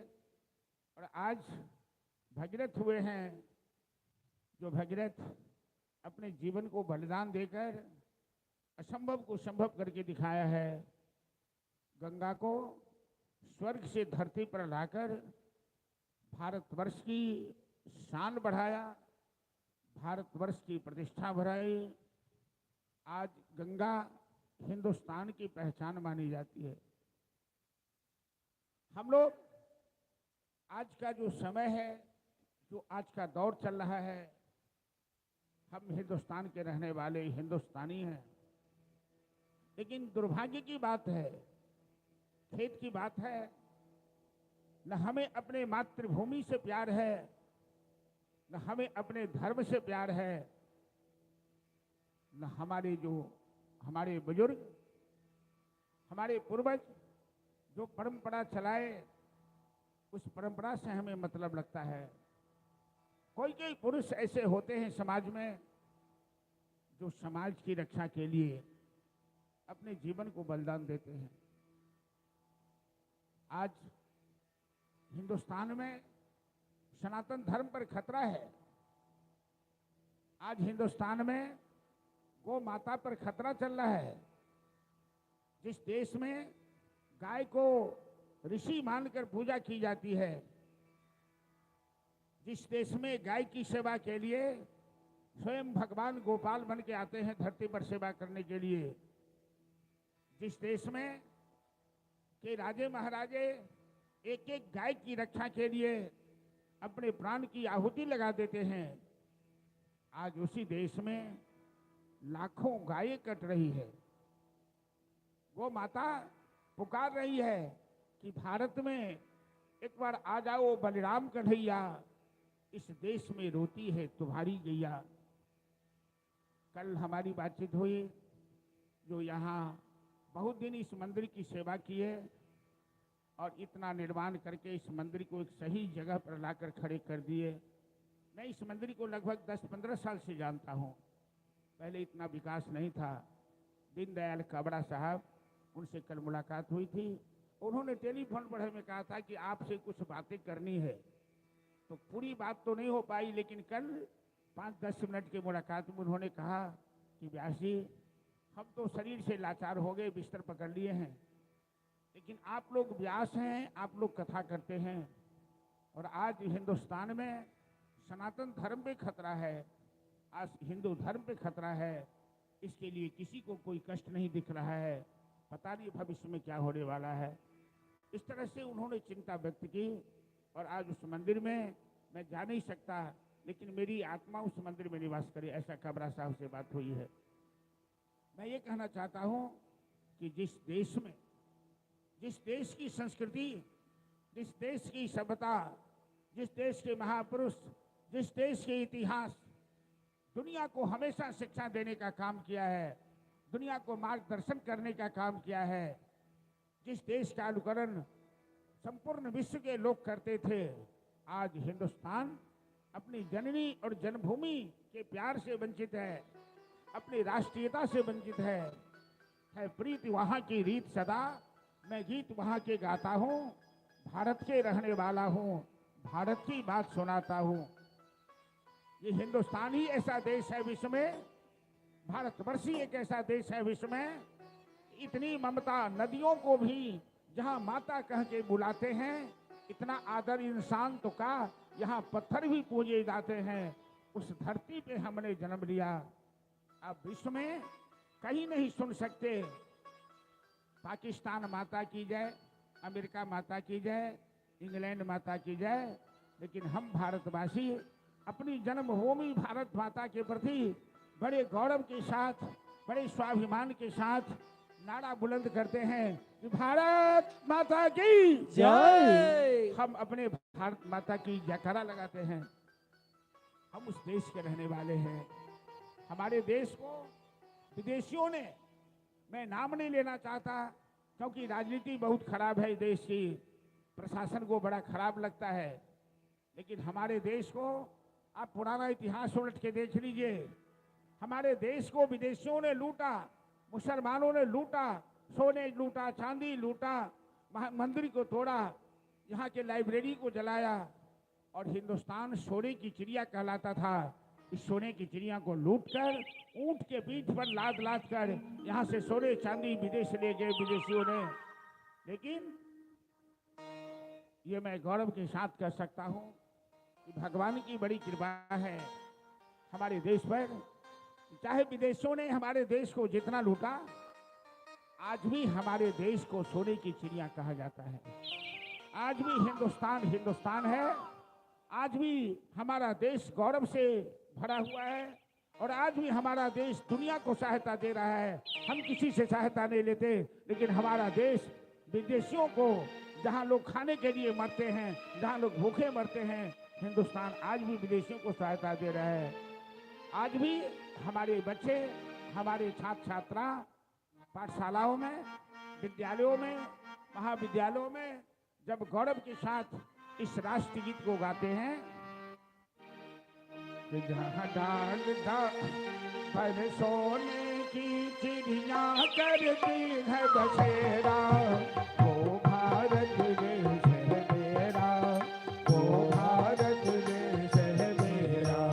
और आज भगीरथ हुए हैं जो भगीरथ अपने जीवन को बलिदान देकर असंभव को संभव करके दिखाया है। गंगा को स्वर्ग से धरती पर लाकर भारतवर्ष की शान बढ़ाया, भारतवर्ष की प्रतिष्ठा बढ़ाई। आज गंगा हिंदुस्तान की पहचान मानी जाती है। हम लोग आज का जो समय है, जो आज का दौर चल रहा है, हम हिंदुस्तान के रहने वाले हिंदुस्तानी हैं, लेकिन दुर्भाग्य की बात है, खेद की बात है, न हमें अपने मातृभूमि से प्यार है, न हमें अपने धर्म से प्यार है, न हमारे बुजुर्ग, हमारे पूर्वज जो परंपरा चलाए उस परंपरा से हमें मतलब लगता है। कोई कोई पुरुष ऐसे होते हैं समाज में जो समाज की रक्षा के लिए अपने जीवन को बलिदान देते हैं। आज हिंदुस्तान में सनातन धर्म पर खतरा है। आज हिंदुस्तान में गौ माता पर खतरा चल रहा है। जिस देश में गाय को ऋषि मानकर पूजा की जाती है, जिस देश में गाय की सेवा के लिए स्वयं भगवान गोपाल बन के आते हैं धरती पर सेवा करने के लिए, जिस देश में के राजे महाराजे एक एक गाय की रक्षा के लिए अपने प्राण की आहुति लगा देते हैं, आज उसी देश में लाखों गायें कट रही है। वो माता पुकार रही है कि भारत में एक बार आ जाओ बलिराम कन्हैया, इस देश में रोती है तुम्हारी गैया। कल हमारी बातचीत हुई, जो यहाँ बहुत दिन इस मंदिर की सेवा किए और इतना निर्माण करके इस मंदिर को एक सही जगह पर लाकर खड़े कर दिए। मैं इस मंदिर को लगभग 10-15 साल से जानता हूँ, पहले इतना विकास नहीं था। दीनदयाल काबड़ा साहब, उनसे कल मुलाकात हुई थी, उन्होंने टेलीफोन पर हमें कहा था कि आपसे कुछ बातें करनी है। तो पूरी बात तो नहीं हो पाई, लेकिन कल 5-10 मिनट की मुलाकात में उन्होंने कहा कि व्यास जी, हम तो शरीर से लाचार हो गए, बिस्तर पकड़ लिए हैं, लेकिन आप लोग व्यास हैं, आप लोग कथा करते हैं, और आज हिंदुस्तान में सनातन धर्म पे खतरा है, आज हिंदू धर्म पे खतरा है। इसके लिए किसी को कोई कष्ट नहीं दिख रहा है, पता नहीं भविष्य में क्या होने वाला है। इस तरह से उन्होंने चिंता व्यक्त की। और आज उस मंदिर में मैं जा नहीं सकता, लेकिन मेरी आत्मा उस मंदिर में निवास करे, ऐसा काबरा साहब से बात हुई है। मैं ये कहना चाहता हूँ कि जिस देश में, जिस देश की संस्कृति, जिस देश की सभ्यता, जिस देश के महापुरुष, जिस देश के इतिहास दुनिया को हमेशा शिक्षा देने का काम किया है, दुनिया को मार्गदर्शन करने का काम किया है, जिस देश का अनुकरण संपूर्ण विश्व के लोग करते थे, आज हिंदुस्तान अपनी जननी और जन्मभूमि के प्यार से वंचित है, अपनी राष्ट्रीयता से वंचित है प्रीति वहाँ की रीत सदा, मैं गीत वहाँ के गाता हूँ, भारत के रहने वाला हूँ, भारत की बात सुनाता हूँ। ये हिंदुस्तान ही ऐसा देश है विश्व में, भारतवर्ष ही एक ऐसा देश है विश्व में, इतनी ममता, नदियों को भी जहाँ माता कह के बुलाते हैं, इतना आदर इंसान तो का यहाँ पत्थर भी पूजे जाते हैं। उस धरती पे हमने जन्म लिया। अब विश्व में कहीं नहीं सुन सकते पाकिस्तान माता की जय, अमेरिका माता की जय, इंग्लैंड माता की जय, लेकिन हम भारतवासी अपनी जन्मभूमि भारत माता के प्रति बड़े गौरव के साथ, बड़े स्वाभिमान के साथ नारा बुलंद करते हैं कि भारत माता की जय। हम अपने भारत माता की जयकारा लगाते हैं। हम उस देश के रहने वाले हैं। हमारे देश को विदेशियों ने, मैं नाम नहीं लेना चाहता क्योंकि राजनीति बहुत खराब है देश की, प्रशासन को बड़ा खराब लगता है, लेकिन हमारे देश को आप पुराना इतिहास उलट के देख लीजिए। हमारे देश को विदेशियों ने लूटा, मुसलमानों ने लूटा, सोने लूटा, चांदी लूटा, मंदिर को तोड़ा, यहाँ के लाइब्रेरी को जलाया, और हिंदुस्तान सोने की चिड़िया कहलाता था। इस सोने की चिड़िया को लूटकर ऊंट के पीठ पर लाद लाद कर यहाँ से सोने चांदी विदेश ले गए विदेशियों ने। लेकिन ये मैं गौरव के साथ कह सकता हूँ कि भगवान की बड़ी कृपा है हमारे देश पर। चाहे विदेशियों ने हमारे देश को जितना लूटा, आज भी हमारे देश को सोने की चिड़िया कहा जाता है। आज भी हिंदुस्तान हिंदुस्तान है। आज भी हमारा देश गौरव से भरा हुआ है, और आज भी हमारा देश दुनिया को सहायता दे रहा है। हम किसी से सहायता नहीं लेते, लेकिन हमारा देश विदेशियों को, जहां लोग खाने के लिए मरते हैं, जहां लोग भूखे मरते हैं, हिंदुस्तान आज भी विदेशियों को सहायता दे रहा है। आज भी हमारे बच्चे, हमारे छात्र छात्रा पाठशालाओं में, विद्यालयों में, महाविद्यालयों में जब गौरव के साथ इस राष्ट्रीय गीत को गाते हैं कि जहाँ डाल पर सोने की चिड़िया करती है बसेरा, वो भारत देश है मेरा, वो भारत देश है मेरा।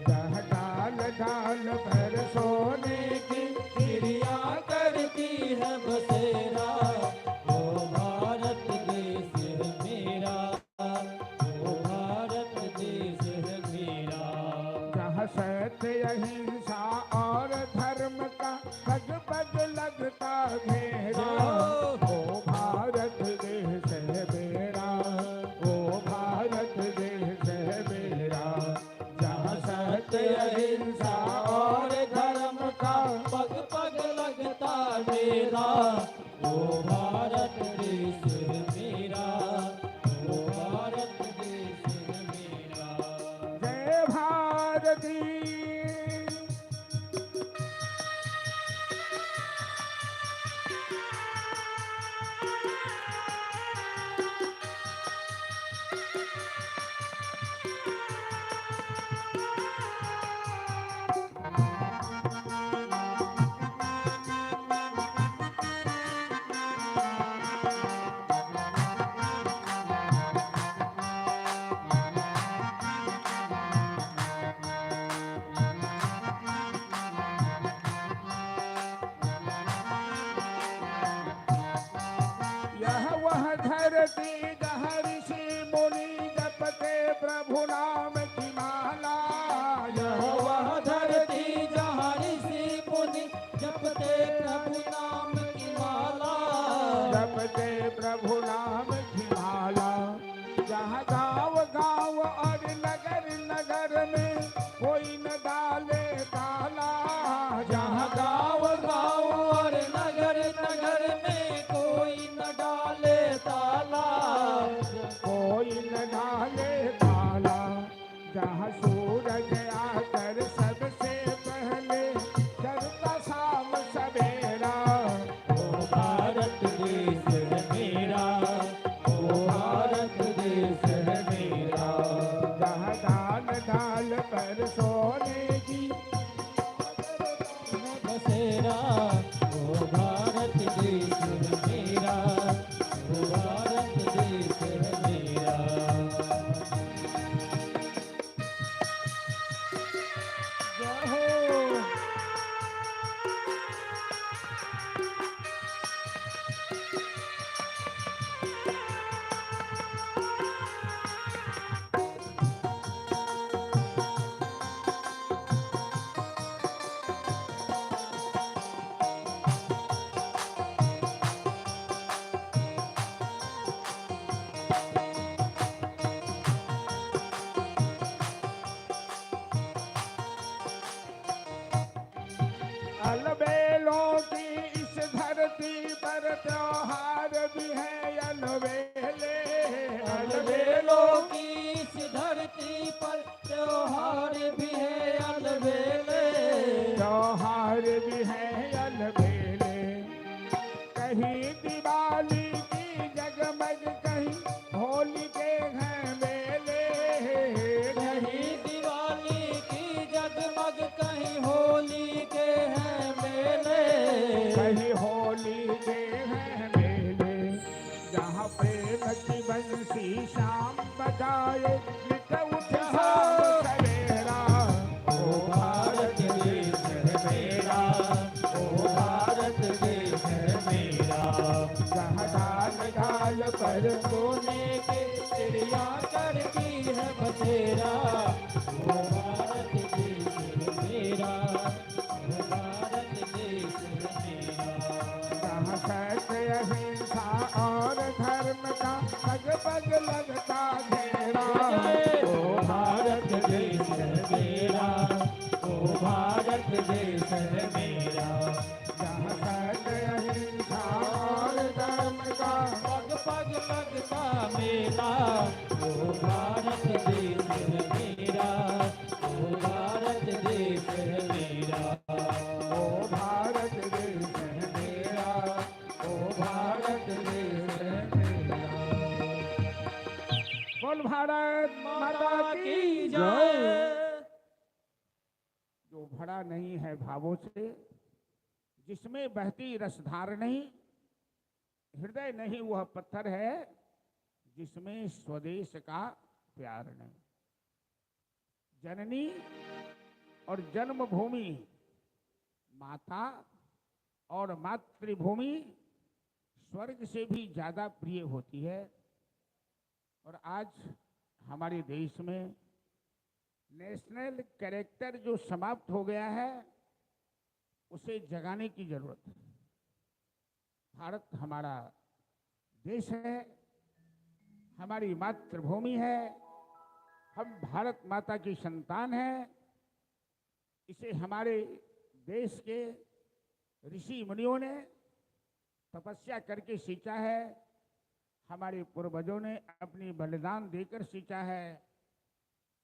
जहाँ डाल पर सोने की चिड़िया करती है बसेरा, वो भारत देश है मेरा, वो भारत देश है मेरा। जहाँ सत्य अहिंसा और धर्म का पग पग लगता घेरा, वो भारत देश है मेरा, वो भारत देश है मेरा। जहाँ सत्य अहिंसा और धर्म का पग पग लगता मेरा, वो भारत देश है मेरा, वो भारत देश है मेरा। जय भारती। यह वह धरती जहाँ ऋषि मुनि जपते प्रभु नाम की माला, यह वह धरती जहाँ ऋषि मुनि जपते प्रभु नाम की माला, जपते प्रभु नाम की माला। जहाँ गाँव गाँव और नगर नगर में कोई न डाले ताला, जहाँ गाँव गाँव और नगर नगर में कोई न डाले ताला, कोई न डाले ताला। जहाँ सूरज आकर सबसे पहले करता शाम सवेरा, वो भारत देश है मेरा, वो भारत देश है मेरा। जहाँ डाल डाल पर सोने की बसेरा, वो भारत देश है मेरा, वो भारत देश है मेरा। जय हो। अलबेले अलबेलों की इस धरती पर त्योहार भी है अलबेले। त्योहार भी है अलबेले। कहीं दिवाली की जगमग, कहीं होली के हैं मेले। कहीं दिवाली की जगमग, कहीं होली के हैं मेले। कहीं होली के हैं मेले। जहाँ प्रेम की बंसी शाम बजाए, नित उठे शाम सवेरा। ओ भारत देश है मेरा, ओ भारत देश है मेरा। जहाँ डाल डाल पर सोने के चिड़िया करती है बसेरा। ओ भारत देश है मेरा, ओ भारत देश है मेरा। जहाँ सत्य अहिंसा और धर्म का पग पग लगता घेरा। ओ भारत देश है मेरा, ओ भारत देश है मेरा। जहाँ सत्य अहिंसा और धर्म का पग पग लगता मेला। ओ भारत देश है मेरा, ओ भारत देश है मेरा। ओ भारत देश है मेरा, ओ भारत देश है मेरा। बोल भारत माता की जय। जो भरा नहीं है भावों से, जिसमें बहती रसधार नहीं, हृदय नहीं वह पत्थर है, जिसमें स्वदेश का प्यार नहीं। जननी और जन्मभूमि, माता और मातृभूमि स्वर्ग से भी ज्यादा प्रिय होती है। और आज हमारे देश में नेशनल कैरेक्टर जो समाप्त हो गया है, उसे जगाने की जरूरत है। भारत हमारा देश है, हमारी मातृभूमि है, हम भारत माता की संतान हैं। इसे हमारे देश के ऋषि मुनियों ने तपस्या करके सींचा है, हमारे पूर्वजों ने अपनी बलिदान देकर सींचा है।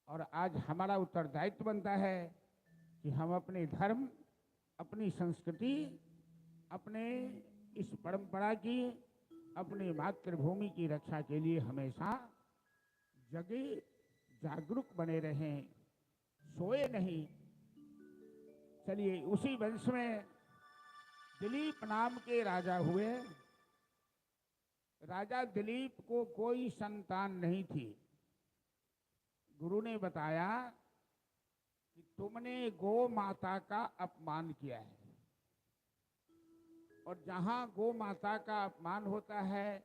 और आज हमारा उत्तरदायित्व बनता है कि हम अपने धर्म, अपनी संस्कृति, अपने इस परंपरा की, अपनी मातृभूमि की रक्षा के लिए हमेशा जगे, जागरूक बने रहें, सोए नहीं। चलिए, उसी वंश में दिलीप नाम के राजा हुए। राजा दिलीप को कोई संतान नहीं थी। गुरु ने बताया कि तुमने गौ माता का अपमान किया है, और जहां गौ माता का अपमान होता है,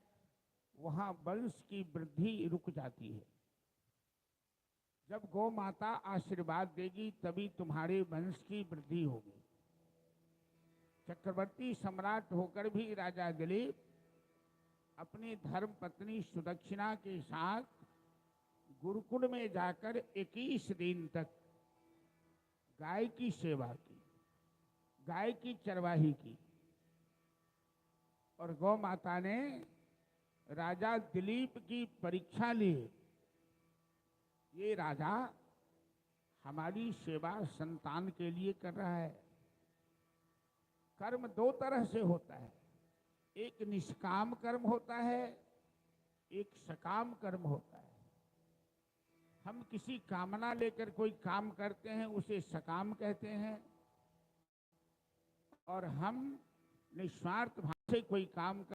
वहां वंश की वृद्धि रुक जाती है। जब गौ माता आशीर्वाद देगी, तभी तुम्हारे वंश की वृद्धि होगी। चक्रवर्ती सम्राट होकर भी राजा दिलीप अपनी धर्म पत्नी सुदक्षिणा के साथ गुरुकुल में जाकर 21 दिन तक गाय की सेवा की, गाय की चरवाही की। और गौ माता ने राजा दिलीप की परीक्षा ली। ये राजा हमारी सेवा संतान के लिए कर रहा है। कर्म दो तरह से होता है, एक निष्काम कर्म होता है, एक सकाम कर्म होता है। हम किसी कामना लेकर कोई काम करते हैं, उसे सकाम कहते हैं। और हम निस्वार्थ भाव से कोई काम